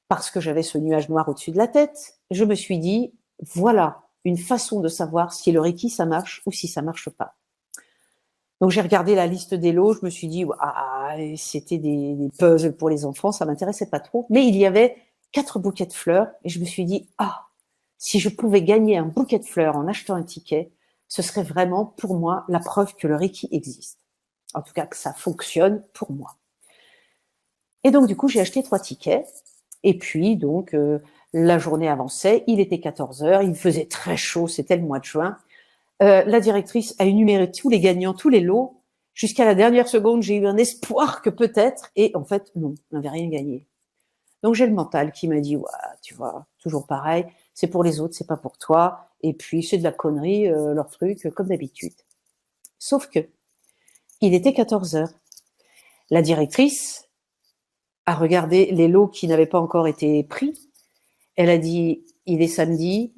parce que j'avais ce nuage noir au-dessus de la tête, je me suis dit, voilà une façon de savoir si le Reiki ça marche ou si ça marche pas. Donc j'ai regardé la liste des lots, je me suis dit, c'était des puzzles pour les enfants, ça m'intéressait pas trop. Mais il y avait 4 bouquets de fleurs et je me suis dit, si je pouvais gagner un bouquet de fleurs en achetant un ticket, ce serait vraiment pour moi la preuve que le Reiki existe. En tout cas, que ça fonctionne pour moi. Et donc du coup, j'ai acheté 3 tickets. Et puis donc, la journée avançait, il était 14 heures, il faisait très chaud, c'était le mois de juin. La directrice a énuméré tous les gagnants, tous les lots. Jusqu'à la dernière seconde, j'ai eu un espoir que peut-être, et en fait, non, on n'avait rien gagné. Donc j'ai le mental qui m'a dit, tu vois, toujours pareil, c'est pour les autres, c'est pas pour toi, et puis c'est de la connerie, leur truc, comme d'habitude. Sauf que, il était 14 heures. La directrice a regardé les lots qui n'avaient pas encore été pris. Elle a dit, il est samedi,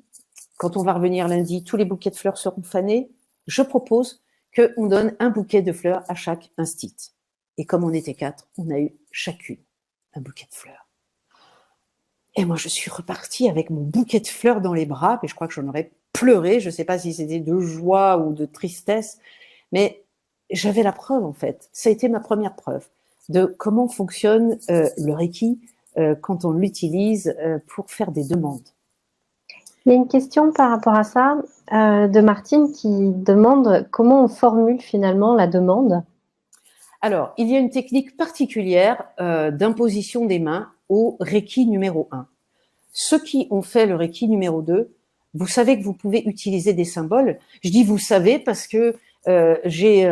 quand on va revenir lundi, tous les bouquets de fleurs seront fanés. Je propose qu'on donne un bouquet de fleurs à chaque instite. Et comme on était 4, on a eu chacune un bouquet de fleurs. Et moi, je suis repartie avec mon bouquet de fleurs dans les bras, et je crois que j'en aurais pleuré. Je ne sais pas si c'était de joie ou de tristesse, mais j'avais la preuve, en fait. Ça a été ma première preuve de comment fonctionne le Reiki quand on l'utilise pour faire des demandes. Il y a une question par rapport à ça de Martine qui demande comment on formule finalement la demande. Alors, il y a une technique particulière d'imposition des mains au Reiki numéro 1. Ceux qui ont fait le Reiki numéro 2, vous savez que vous pouvez utiliser des symboles. Je dis vous savez parce que j'ai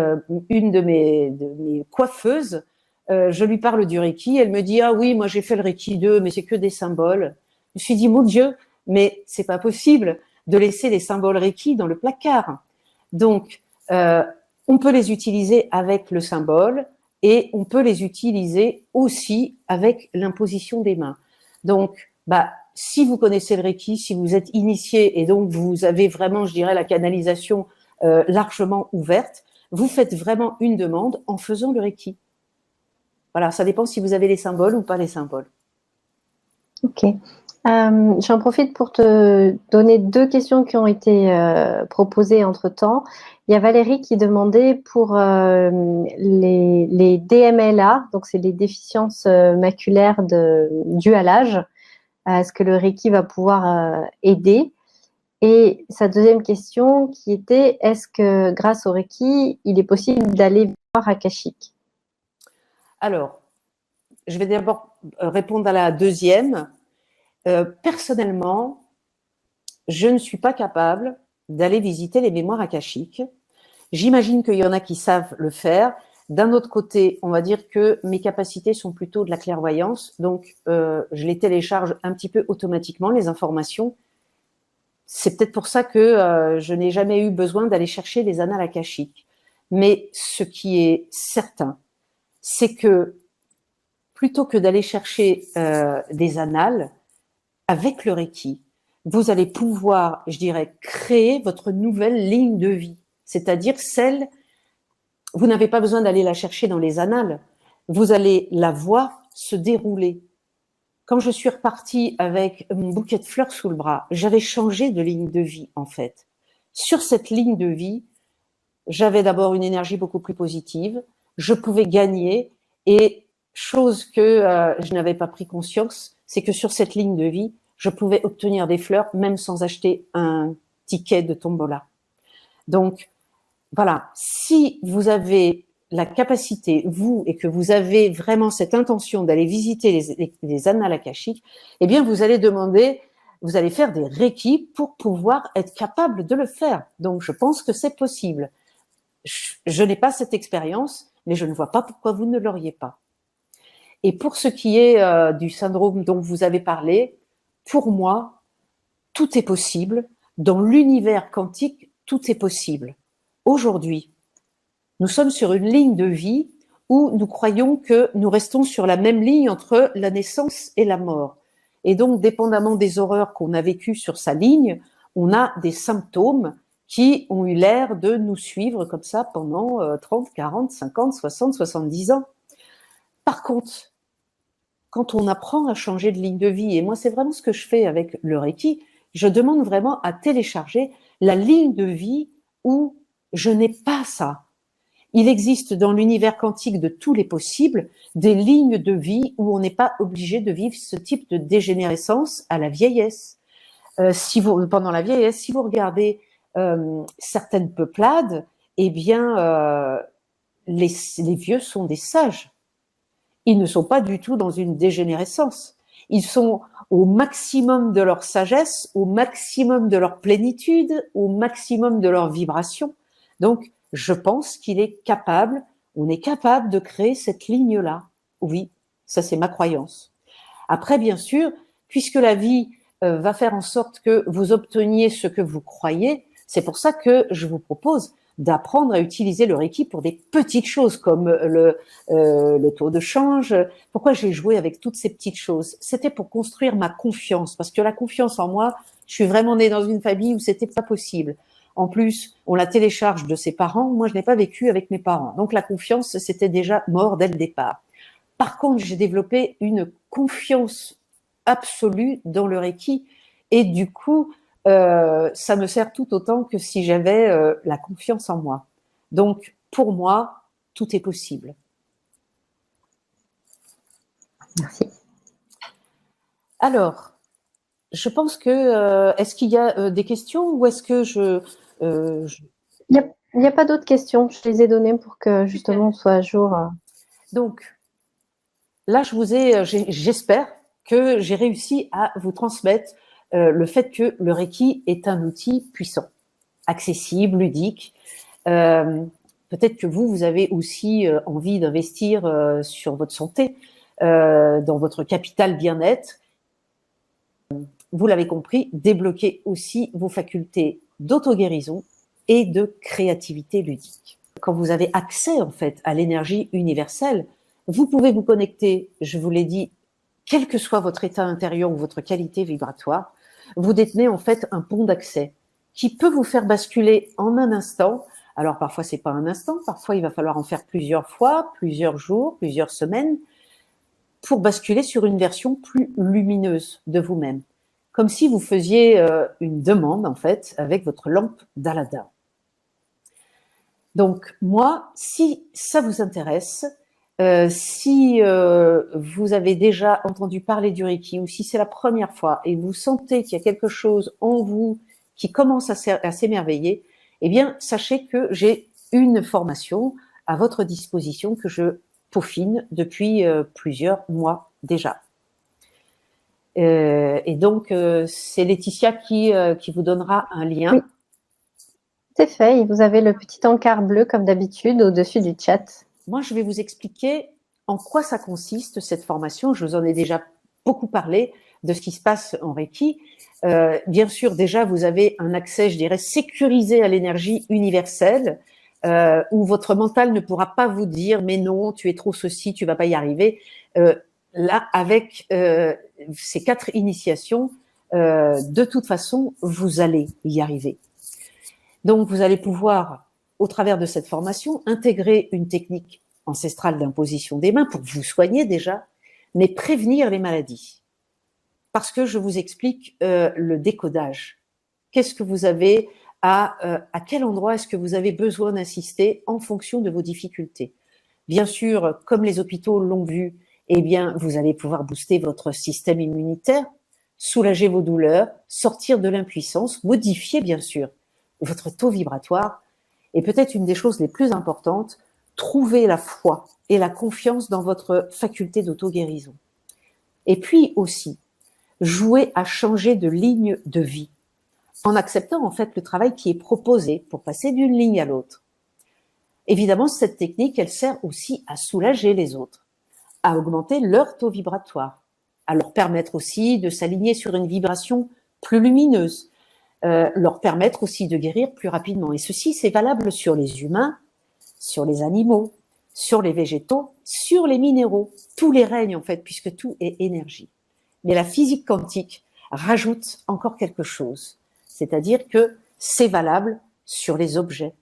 une de mes coiffeuses, je lui parle du Reiki, elle me dit ah oui, moi j'ai fait le Reiki 2, mais c'est que des symboles. Je me suis dit mon Dieu, mais c'est pas possible de laisser les symboles Reiki dans le placard. Donc on peut les utiliser avec le symbole et on peut les utiliser aussi avec l'imposition des mains. Donc si vous connaissez le Reiki, si vous êtes initié et donc vous avez vraiment, je dirais, la canalisation largement ouverte, vous faites vraiment une demande en faisant le Reiki. Voilà, ça dépend si vous avez les symboles ou pas les symboles. Ok. J'en profite pour te donner 2 questions qui ont été proposées entre-temps. Il y a Valérie qui demandait pour les DMLA, donc c'est les déficiences maculaires dues à l'âge. Est-ce que le Reiki va pouvoir aider? Et sa deuxième question qui était, est-ce que grâce au Reiki, il est possible d'aller voir Akashique? Alors, je vais d'abord répondre à la deuxième. Personnellement, je ne suis pas capable d'aller visiter les mémoires akashiques. J'imagine qu'il y en a qui savent le faire. D'un autre côté, on va dire que mes capacités sont plutôt de la clairvoyance, donc je les télécharge un petit peu automatiquement, les informations. C'est peut-être pour ça que je n'ai jamais eu besoin d'aller chercher les annales akashiques. Mais ce qui est certain, c'est que plutôt que d'aller chercher des annales, avec le Reiki, vous allez pouvoir, je dirais, créer votre nouvelle ligne de vie. C'est-à-dire celle, vous n'avez pas besoin d'aller la chercher dans les annales, vous allez la voir se dérouler. Quand je suis repartie avec mon bouquet de fleurs sous le bras, j'avais changé de ligne de vie, en fait. Sur cette ligne de vie, j'avais d'abord une énergie beaucoup plus positive, je pouvais gagner, et chose que je n'avais pas pris conscience, c'est que sur cette ligne de vie, je pouvais obtenir des fleurs même sans acheter un ticket de tombola. Donc, voilà, si vous avez la capacité, vous, et que vous avez vraiment cette intention d'aller visiter les annales akashiques, eh bien, vous allez faire des reiki pour pouvoir être capable de le faire. Donc, je pense que c'est possible. Je n'ai pas cette expérience, mais je ne vois pas pourquoi vous ne l'auriez pas. Et pour ce qui est du syndrome dont vous avez parlé, pour moi, tout est possible. Dans l'univers quantique, tout est possible. Aujourd'hui, nous sommes sur une ligne de vie où nous croyons que nous restons sur la même ligne entre la naissance et la mort. Et donc, dépendamment des horreurs qu'on a vécues sur sa ligne, on a des symptômes qui ont eu l'air de nous suivre comme ça pendant 30, 40, 50, 60, 70 ans. Par contre, quand on apprend à changer de ligne de vie, et moi c'est vraiment ce que je fais avec le Reiki, je demande vraiment à télécharger la ligne de vie où je n'ai pas ça. Il existe dans l'univers quantique de tous les possibles des lignes de vie où on n'est pas obligé de vivre ce type de dégénérescence à la vieillesse. Pendant la vieillesse, si vous regardez certaines peuplades, eh bien, les vieux sont des sages. Ils ne sont pas du tout dans une dégénérescence. Ils sont au maximum de leur sagesse, au maximum de leur plénitude, au maximum de leur vibration. Donc, je pense on est capable de créer cette ligne-là. Oui, ça c'est ma croyance. Après, bien sûr, puisque la vie va faire en sorte que vous obteniez ce que vous croyez, c'est pour ça que je vous propose d'apprendre à utiliser le Reiki pour des petites choses comme le taux de change. Pourquoi j'ai joué avec toutes ces petites choses? C'était pour construire ma confiance, parce que la confiance en moi, je suis vraiment née dans une famille où c'était pas possible. En plus, on la télécharge de ses parents. Moi, je n'ai pas vécu avec mes parents. Donc, la confiance, c'était déjà mort dès le départ. Par contre, j'ai développé une confiance absolue dans le Reiki. Et du coup, ça me sert tout autant que si j'avais la confiance en moi. Donc, pour moi, tout est possible. Merci. Alors, je pense que est-ce qu'il y a des questions ou est-ce que Il n'y a pas d'autres questions. Je les ai données pour que justement on soit à jour. Donc, là, j'espère que j'ai réussi à vous transmettre le fait que le Reiki est un outil puissant, accessible, ludique. Peut-être que vous avez aussi envie d'investir sur votre santé, dans votre capital bien-être. Vous l'avez compris, débloquer aussi vos facultés d'auto-guérison et de créativité ludique. Quand vous avez accès en fait à l'énergie universelle, vous pouvez vous connecter, je vous l'ai dit, quel que soit votre état intérieur ou votre qualité vibratoire, vous détenez en fait un pont d'accès qui peut vous faire basculer en un instant. Alors parfois c'est pas un instant, parfois il va falloir en faire plusieurs fois, plusieurs jours, plusieurs semaines, pour basculer sur une version plus lumineuse de vous-même. Comme si vous faisiez une demande en fait avec votre lampe d'Aladin. Donc moi, si ça vous intéresse, si vous avez déjà entendu parler du Reiki ou si c'est la première fois et vous sentez qu'il y a quelque chose en vous qui commence à s'émerveiller, eh bien sachez que j'ai une formation à votre disposition que je peaufine depuis plusieurs mois déjà. Et donc c'est Laetitia qui vous donnera un lien. Oui. C'est fait. Vous avez le petit encart bleu comme d'habitude au-dessus du chat. Moi, je vais vous expliquer en quoi ça consiste cette formation. Je vous en ai déjà beaucoup parlé de ce qui se passe en Reiki. Bien sûr, déjà, vous avez un accès, je dirais, sécurisé à l'énergie universelle, où votre mental ne pourra pas vous dire « mais non, tu es trop ceci, tu vas pas y arriver ». Là, avec ces 4 initiations, de toute façon, vous allez y arriver. Donc, vous allez pouvoir, au travers de cette formation, intégrer une technique ancestrale d'imposition des mains pour vous soigner déjà, mais prévenir les maladies. Parce que je vous explique le décodage. Qu'est-ce que vous avez à quel endroit est-ce que vous avez besoin d'insister en fonction de vos difficultés. Bien sûr, comme les hôpitaux l'ont vu, eh bien, vous allez pouvoir booster votre système immunitaire, soulager vos douleurs, sortir de l'impuissance, modifier bien sûr votre taux vibratoire et peut-être une des choses les plus importantes, Trouvez la foi et la confiance dans votre faculté d'auto-guérison. Et puis aussi, jouez à changer de ligne de vie en acceptant en fait le travail qui est proposé pour passer d'une ligne à l'autre. Évidemment, cette technique, elle sert aussi à soulager les autres, à augmenter leur taux vibratoire, à leur permettre aussi de s'aligner sur une vibration plus lumineuse, leur permettre aussi de guérir plus rapidement. Et ceci, c'est valable sur les humains, sur les animaux, sur les végétaux, sur les minéraux, tous les règnes en fait, puisque tout est énergie. Mais la physique quantique rajoute encore quelque chose, c'est-à-dire que c'est valable sur les objets.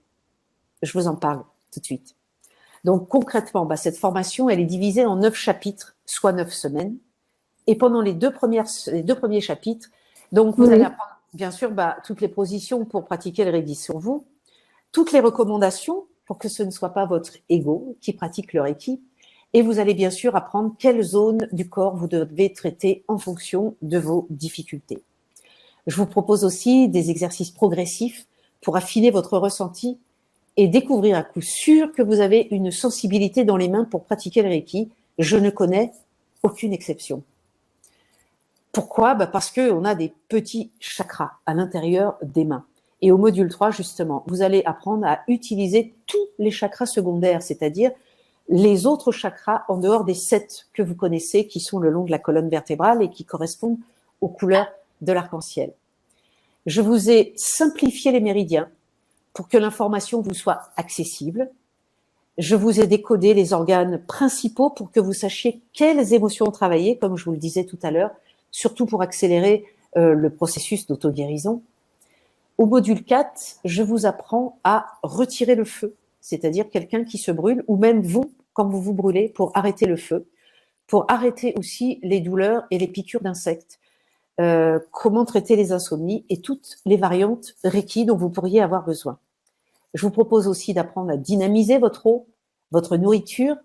Je vous en parle tout de suite. Donc concrètement, cette formation, elle est divisée en 9 chapitres, soit 9 semaines. Et pendant les deux premiers chapitres, donc vous allez apprendre bien sûr toutes les positions pour pratiquer le Reiki sur vous, toutes les recommandations pour que ce ne soit pas votre ego qui pratique le Reiki, et vous allez bien sûr apprendre quelle zone du corps vous devez traiter en fonction de vos difficultés. Je vous propose aussi des exercices progressifs pour affiner votre ressenti et découvrir à coup sûr que vous avez une sensibilité dans les mains pour pratiquer le Reiki. Je ne connais aucune exception. Pourquoi ? Parce qu'on a des petits chakras à l'intérieur des mains. Et au module 3, justement, vous allez apprendre à utiliser tous les chakras secondaires, c'est-à-dire les autres chakras en dehors des 7 que vous connaissez, qui sont le long de la colonne vertébrale et qui correspondent aux couleurs de l'arc-en-ciel. Je vous ai simplifié les méridiens pour que l'information vous soit accessible. Je vous ai décodé les organes principaux pour que vous sachiez quelles émotions travailler, comme je vous le disais tout à l'heure, surtout pour accélérer le processus d'auto-guérison. Au module 4, je vous apprends à retirer le feu, c'est-à-dire quelqu'un qui se brûle, ou même vous, quand vous vous brûlez, pour arrêter le feu, pour arrêter aussi les douleurs et les piqûres d'insectes, comment traiter les insomnies et toutes les variantes Reiki dont vous pourriez avoir besoin. Je vous propose aussi d'apprendre à dynamiser votre eau, votre nourriture.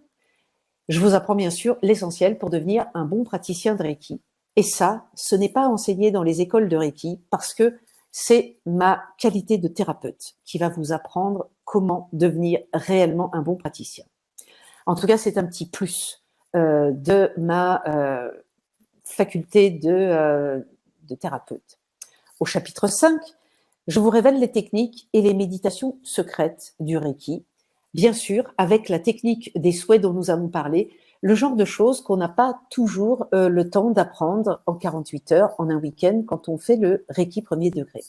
Je vous apprends bien sûr l'essentiel pour devenir un bon praticien de Reiki. Et ça, ce n'est pas enseigné dans les écoles de Reiki parce que c'est ma qualité de thérapeute qui va vous apprendre comment devenir réellement un bon praticien. En tout cas, c'est un petit plus de ma faculté de thérapeute. Au chapitre 5, je vous révèle les techniques et les méditations secrètes du Reiki, bien sûr avec la technique des souhaits dont nous avons parlé, le genre de choses qu'on n'a pas toujours le temps d'apprendre en 48 heures, en un week-end, quand on fait le Reiki premier degré.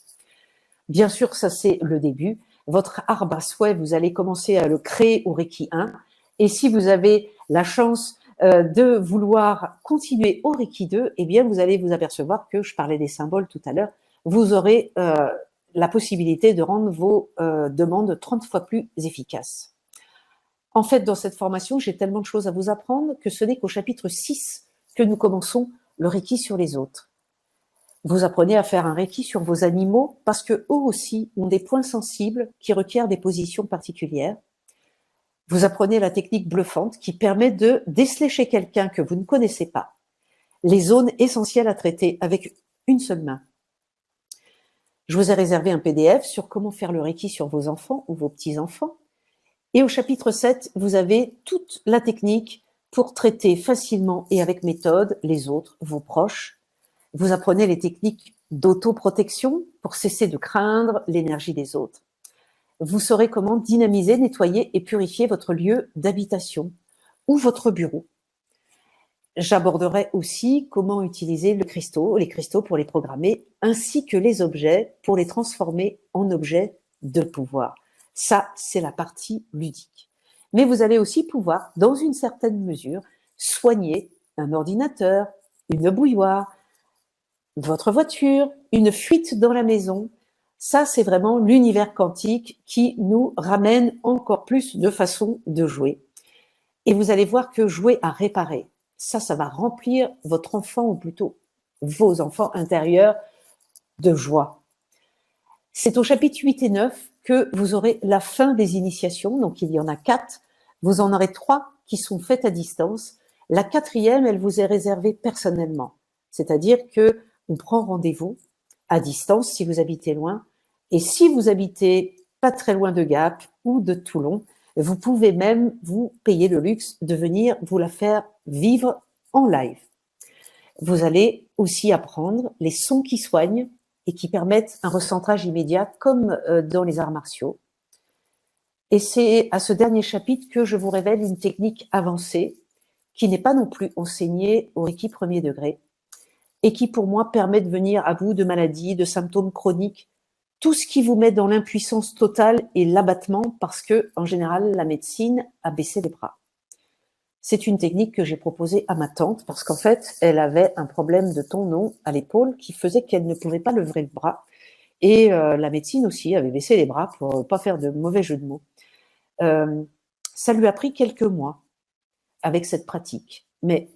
Bien sûr, ça c'est le début. Votre arbre à souhait, vous allez commencer à le créer au Reiki 1. Et si vous avez la chance de vouloir continuer au Reiki 2, eh bien vous allez vous apercevoir que, je parlais des symboles tout à l'heure, vous aurez la possibilité de rendre vos demandes 30 fois plus efficaces. En fait, dans cette formation, j'ai tellement de choses à vous apprendre que ce n'est qu'au chapitre 6 que nous commençons le Reiki sur les autres. Vous apprenez à faire un Reiki sur vos animaux parce que eux aussi ont des points sensibles qui requièrent des positions particulières. Vous apprenez la technique bluffante qui permet de déceler chez quelqu'un que vous ne connaissez pas les zones essentielles à traiter avec une seule main. Je vous ai réservé un PDF sur comment faire le Reiki sur vos enfants ou vos petits-enfants. Et au chapitre 7, vous avez toute la technique pour traiter facilement et avec méthode les autres, vos proches. Vous apprenez les techniques d'autoprotection pour cesser de craindre l'énergie des autres. Vous saurez comment dynamiser, nettoyer et purifier votre lieu d'habitation ou votre bureau. J'aborderai aussi comment utiliser les cristaux pour les programmer, ainsi que les objets pour les transformer en objets de pouvoir. Ça, c'est la partie ludique. Mais vous allez aussi pouvoir, dans une certaine mesure, soigner un ordinateur, une bouilloire, votre voiture, une fuite dans la maison. Ça, c'est vraiment l'univers quantique qui nous ramène encore plus de façons de jouer. Et vous allez voir que jouer à réparer, ça va remplir votre enfant, ou plutôt vos enfants intérieurs, de joie. C'est au chapitre 8 et 9 que vous aurez la fin des initiations. Donc, il y en a 4. Vous en aurez 3 qui sont faites à distance. La 4e, elle vous est réservée personnellement. C'est-à-dire que on prend rendez-vous à distance si vous habitez loin. Et si vous habitez pas très loin de Gap ou de Toulon, Vous pouvez même vous payer le luxe de venir vous la faire vivre en live. Vous allez aussi apprendre les sons qui soignent et qui permettent un recentrage immédiat comme dans les arts martiaux. Et c'est à ce dernier chapitre que je vous révèle une technique avancée qui n'est pas non plus enseignée au Reiki premier degré et qui pour moi permet de venir à bout de maladies, de symptômes chroniques, tout ce qui vous met dans l'impuissance totale et l'abattement parce que, en général, la médecine a baissé les bras. C'est une technique que j'ai proposée à ma tante parce qu'en fait, elle avait un problème de tendon à l'épaule qui faisait qu'elle ne pouvait pas lever le bras. Et la médecine aussi avait baissé les bras pour pas faire de mauvais jeu de mots. Ça lui a pris quelques mois avec cette pratique. Mais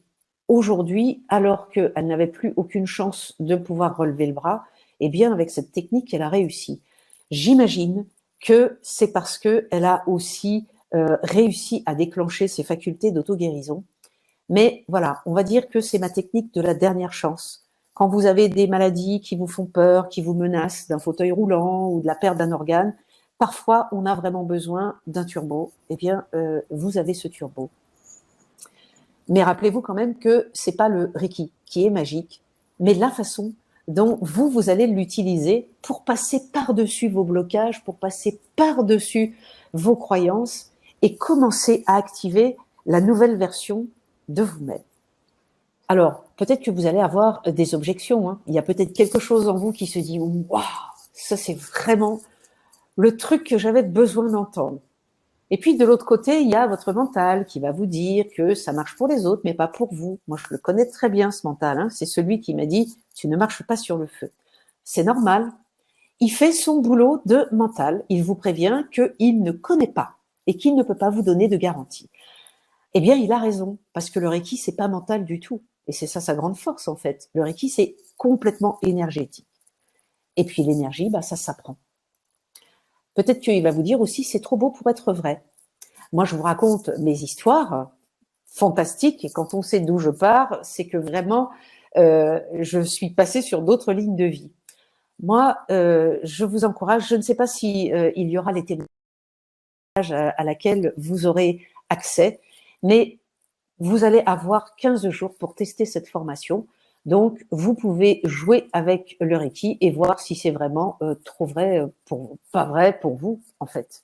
aujourd'hui, alors qu'elle n'avait plus aucune chance de pouvoir relever le bras, eh bien, avec cette technique, elle a réussi. J'imagine que c'est parce qu'elle a aussi réussi à déclencher ses facultés d'auto-guérison. Mais voilà, on va dire que c'est ma technique de la dernière chance. Quand vous avez des maladies qui vous font peur, qui vous menacent d'un fauteuil roulant ou de la perte d'un organe, parfois on a vraiment besoin d'un turbo. Eh bien, vous avez ce turbo. Mais rappelez-vous quand même que c'est pas le Reiki qui est magique, mais la façon dont vous allez l'utiliser pour passer par-dessus vos blocages, pour passer par-dessus vos croyances et commencer à activer la nouvelle version de vous-même. Alors, peut-être que vous allez avoir des objections. Hein. Il y a peut-être quelque chose en vous qui se dit « Waouh, ça c'est vraiment le truc que j'avais besoin d'entendre ». Et puis de l'autre côté, il y a votre mental qui va vous dire que ça marche pour les autres, mais pas pour vous. Moi, je le connais très bien, ce mental. Hein. C'est celui qui m'a dit « Tu ne marches pas sur le feu ». C'est normal. Il fait son boulot de mental. Il vous prévient qu'il ne connaît pas et qu'il ne peut pas vous donner de garantie. Eh bien, il a raison, parce que le Reiki, c'est pas mental du tout. Et c'est ça sa grande force, en fait. Le Reiki, c'est complètement énergétique. Et puis l'énergie, bah, ça s'apprend. Peut-être qu'il va vous dire aussi, c'est trop beau pour être vrai. Moi, je vous raconte mes histoires fantastiques, et quand on sait d'où je pars, c'est que vraiment, je suis passée sur d'autres lignes de vie. Moi, je vous encourage, je ne sais pas si il y aura les témoignages à laquelle vous aurez accès, mais vous allez avoir 15 jours pour tester cette formation. Donc, vous pouvez jouer avec le Reiki et voir si c'est vraiment trop vrai, pas vrai pour vous, en fait.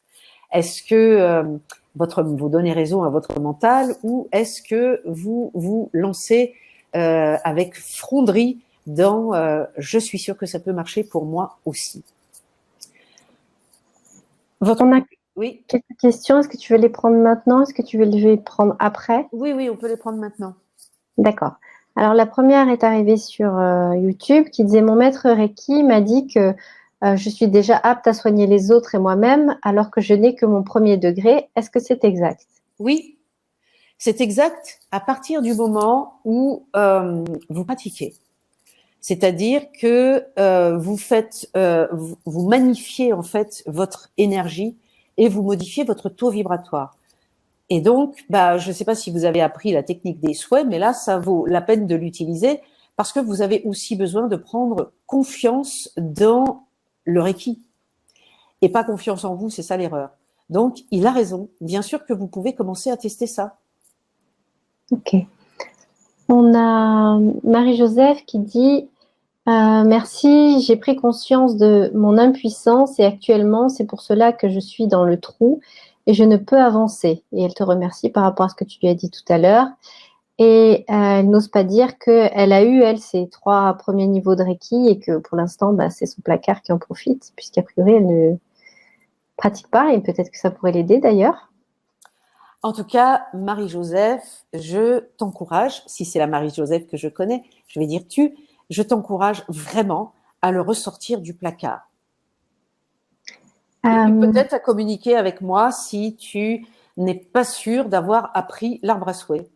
Est-ce que vous donnez raison à votre mental ou est-ce que vous vous lancez avec fronderie dans je suis sûre que ça peut marcher pour moi aussi. On a Oui. quelques questions. Est-ce que tu veux les prendre maintenant? Est-ce que tu veux les prendre après? Oui, on peut les prendre maintenant. D'accord. Alors, la première est arrivée sur YouTube qui disait « Mon maître Reiki m'a dit que je suis déjà apte à soigner les autres et moi-même alors que je n'ai que mon premier degré. Est-ce que c'est exact ?» Oui, c'est exact à partir du moment où vous pratiquez. C'est-à-dire que vous magnifiez en fait votre énergie et vous modifiez votre taux vibratoire. Et donc, je ne sais pas si vous avez appris la technique des souhaits, mais là, ça vaut la peine de l'utiliser parce que vous avez aussi besoin de prendre confiance dans le Reiki. Et pas confiance en vous, c'est ça l'erreur. Donc, il a raison. Bien sûr que vous pouvez commencer à tester ça. Ok. On a Marie-Joseph qui dit merci, j'ai pris conscience de mon impuissance et actuellement, c'est pour cela que je suis dans le trou et je ne peux avancer. Et elle te remercie par rapport à ce que tu lui as dit tout à l'heure. Et elle n'ose pas dire qu'elle a eu, elle, ses 3 premiers niveaux de Reiki et que pour l'instant, c'est son placard qui en profite, puisqu'a priori, elle ne pratique pas et peut-être que ça pourrait l'aider d'ailleurs. En tout cas, Marie-Joseph, je t'encourage, si c'est la Marie-Joseph que je connais, je vais dire je t'encourage vraiment à le ressortir du placard. Et puis peut-être à communiquer avec moi si tu n'es pas sûr d'avoir appris l'arbre à souhait.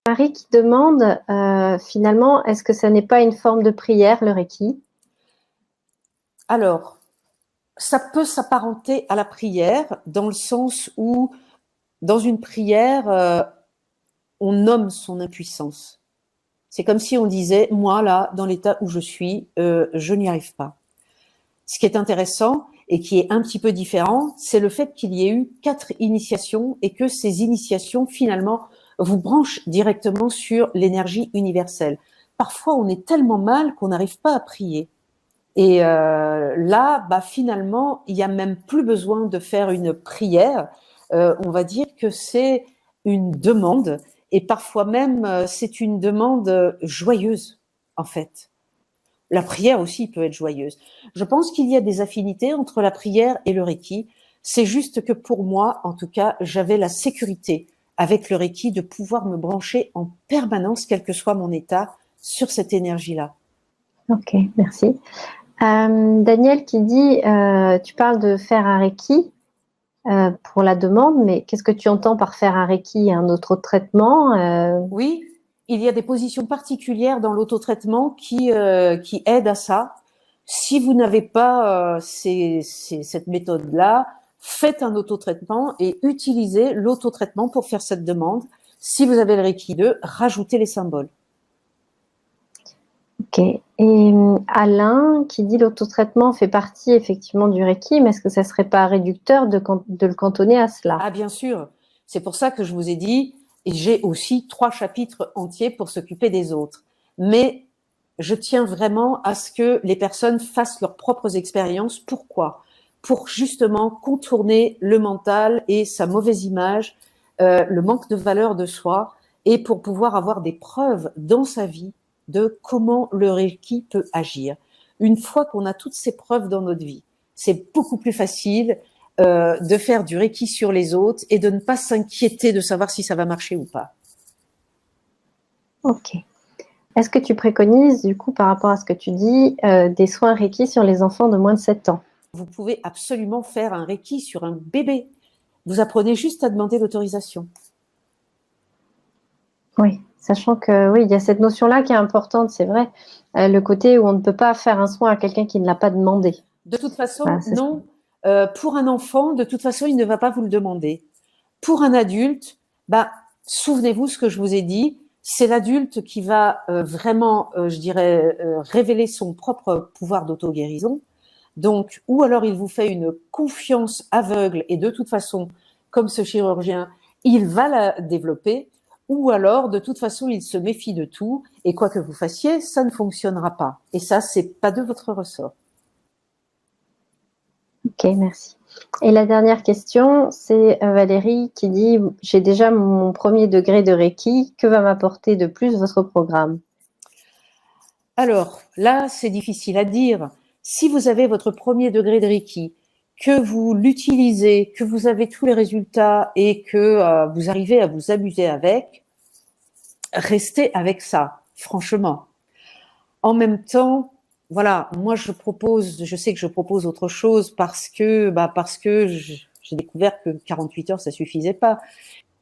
Marie qui demande finalement, est-ce que ça n'est pas une forme de prière, le Reiki? Alors, ça peut s'apparenter à la prière dans le sens où, dans une prière, on nomme son impuissance. C'est comme si on disait, moi là, dans l'état où je suis, je n'y arrive pas. Ce qui est intéressant, et qui est un petit peu différent, c'est le fait qu'il y ait eu 4 initiations et que ces initiations, finalement, vous branchent directement sur l'énergie universelle. Parfois, on est tellement mal qu'on n'arrive pas à prier. Et là, finalement, il n'y a même plus besoin de faire une prière. On va dire que c'est une demande, et parfois même, c'est une demande joyeuse, en fait. La prière aussi peut être joyeuse. Je pense qu'il y a des affinités entre la prière et le Reiki. C'est juste que pour moi, en tout cas, j'avais la sécurité avec le Reiki de pouvoir me brancher en permanence, quel que soit mon état, sur cette énergie-là. Ok, merci. Daniel qui dit, tu parles de faire un Reiki pour la demande, mais qu'est-ce que tu entends par faire un Reiki, un autre traitement Oui, il y a des positions particulières dans l'autotraitement qui aident à ça. Si vous n'avez pas cette méthode-là, faites un autotraitement et utilisez l'autotraitement pour faire cette demande. Si vous avez le Reiki 2, rajoutez les symboles. Ok. Et Alain qui dit l'autotraitement fait partie effectivement du Reiki, mais est-ce que ça serait pas réducteur de le cantonner à cela? Ah, bien sûr. C'est pour ça que je vous ai dit, et j'ai aussi 3 chapitres entiers pour s'occuper des autres. Mais je tiens vraiment à ce que les personnes fassent leurs propres expériences. Pourquoi? Pour justement contourner le mental et sa mauvaise image, le manque de valeur de soi, et pour pouvoir avoir des preuves dans sa vie de comment le Reiki peut agir. Une fois qu'on a toutes ces preuves dans notre vie, c'est beaucoup plus facile de faire du Reiki sur les autres et de ne pas s'inquiéter de savoir si ça va marcher ou pas. Ok. Est-ce que tu préconises, du coup, par rapport à ce que tu dis, des soins Reiki sur les enfants de moins de 7 ans? Vous pouvez absolument faire un Reiki sur un bébé. Vous apprenez juste à demander l'autorisation. Oui, sachant que oui, il y a cette notion-là qui est importante, c'est vrai, le côté où on ne peut pas faire un soin à quelqu'un qui ne l'a pas demandé. De toute façon, Voilà, c'est ça. non. Pour un enfant, de toute façon, il ne va pas vous le demander. Pour un adulte, souvenez-vous ce que je vous ai dit, c'est l'adulte qui va vraiment, je dirais, révéler son propre pouvoir d'auto-guérison. Donc, ou alors il vous fait une confiance aveugle et de toute façon, comme ce chirurgien, il va la développer, ou alors de toute façon il se méfie de tout et quoi que vous fassiez, ça ne fonctionnera pas. Et ça, c'est pas de votre ressort. Ok, merci. Et la dernière question, c'est Valérie qui dit, j'ai déjà mon premier degré de Reiki, que va m'apporter de plus votre programme? Alors là, c'est difficile à dire. Si vous avez votre premier degré de Reiki, que vous l'utilisez, que vous avez tous les résultats et que vous arrivez à vous amuser avec, restez avec ça, franchement. En même temps, voilà, moi je sais que je propose autre chose parce que j'ai découvert que 48 heures ça suffisait pas.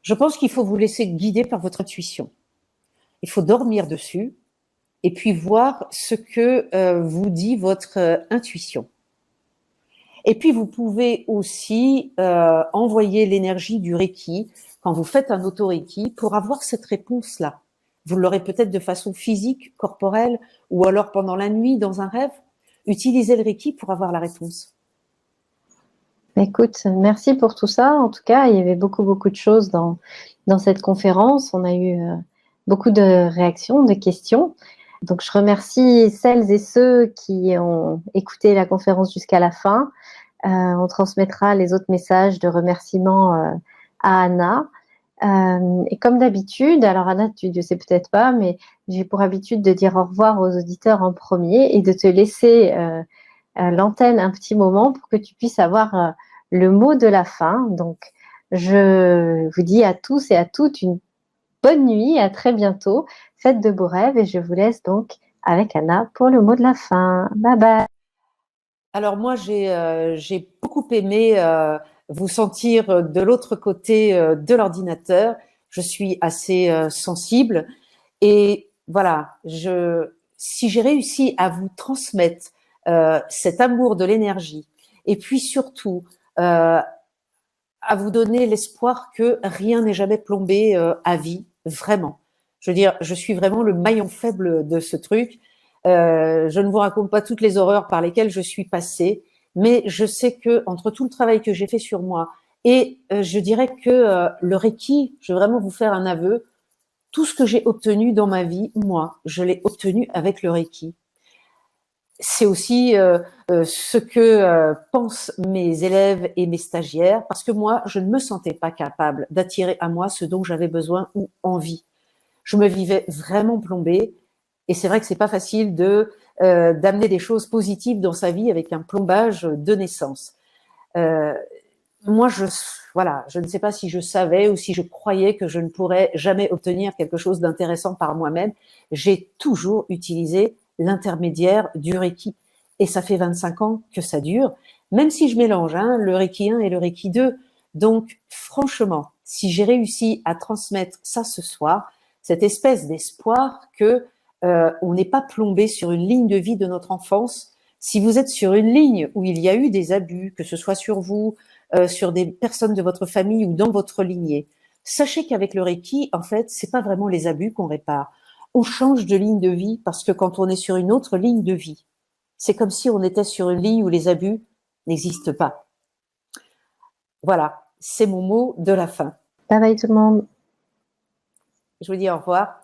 Je pense qu'il faut vous laisser guider par votre intuition. Il faut dormir dessus et puis voir ce que vous dit votre intuition. Et puis vous pouvez aussi envoyer l'énergie du Reiki quand vous faites un auto-Reiki pour avoir cette réponse-là. Vous l'aurez peut-être de façon physique, corporelle, ou alors pendant la nuit dans un rêve. Utilisez le Reiki pour avoir la réponse. Écoute, merci pour tout ça. En tout cas, il y avait beaucoup, beaucoup de choses dans cette conférence. On a eu beaucoup de réactions, de questions. Donc, je remercie celles et ceux qui ont écouté la conférence jusqu'à la fin. On transmettra les autres messages de remerciements à Anna. Et comme d'habitude, alors Anna, tu ne sais peut-être pas, mais j'ai pour habitude de dire au revoir aux auditeurs en premier et de te laisser l'antenne un petit moment pour que tu puisses avoir le mot de la fin. Donc, je vous dis à tous et à toutes une bonne nuit, à très bientôt. Faites de beaux rêves et je vous laisse donc avec Anna pour le mot de la fin. Bye bye. Alors moi, j'ai beaucoup aimé vous sentir de l'autre côté de l'ordinateur. Je suis assez sensible et voilà, si j'ai réussi à vous transmettre cet amour de l'énergie et puis surtout à vous donner l'espoir que rien n'est jamais plombé à vie, vraiment. Je veux dire, je suis vraiment le maillon faible de ce truc. Je ne vous raconte pas toutes les horreurs par lesquelles je suis passée. mais je sais que entre tout le travail que j'ai fait sur moi et je dirais que le Reiki, je vais vraiment vous faire un aveu, tout ce que j'ai obtenu dans ma vie, moi, je l'ai obtenu avec le Reiki. C'est aussi ce que pensent mes élèves et mes stagiaires, parce que moi, je ne me sentais pas capable d'attirer à moi ce dont j'avais besoin ou envie. Je me vivais vraiment plombée, et c'est vrai que c'est pas facile de d'amener des choses positives dans sa vie avec un plombage de naissance. Euh, Moi, voilà, je ne sais pas si je savais ou si je croyais que je ne pourrais jamais obtenir quelque chose d'intéressant par moi-même. J'ai toujours utilisé l'intermédiaire du Reiki. Et ça fait 25 ans que ça dure, même si je mélange le Reiki 1 et le Reiki 2. Donc, franchement, si j'ai réussi à transmettre ça ce soir, cette espèce d'espoir que on n'est pas plombé sur une ligne de vie de notre enfance. Si vous êtes sur une ligne où il y a eu des abus, que ce soit sur vous, sur des personnes de votre famille ou dans votre lignée, sachez qu'avec le Reiki, en fait, c'est pas vraiment les abus qu'on répare. On change de ligne de vie parce que quand on est sur une autre ligne de vie, c'est comme si on était sur une ligne où les abus n'existent pas. Voilà, c'est mon mot de la fin. Bye bye tout le monde. Je vous dis au revoir.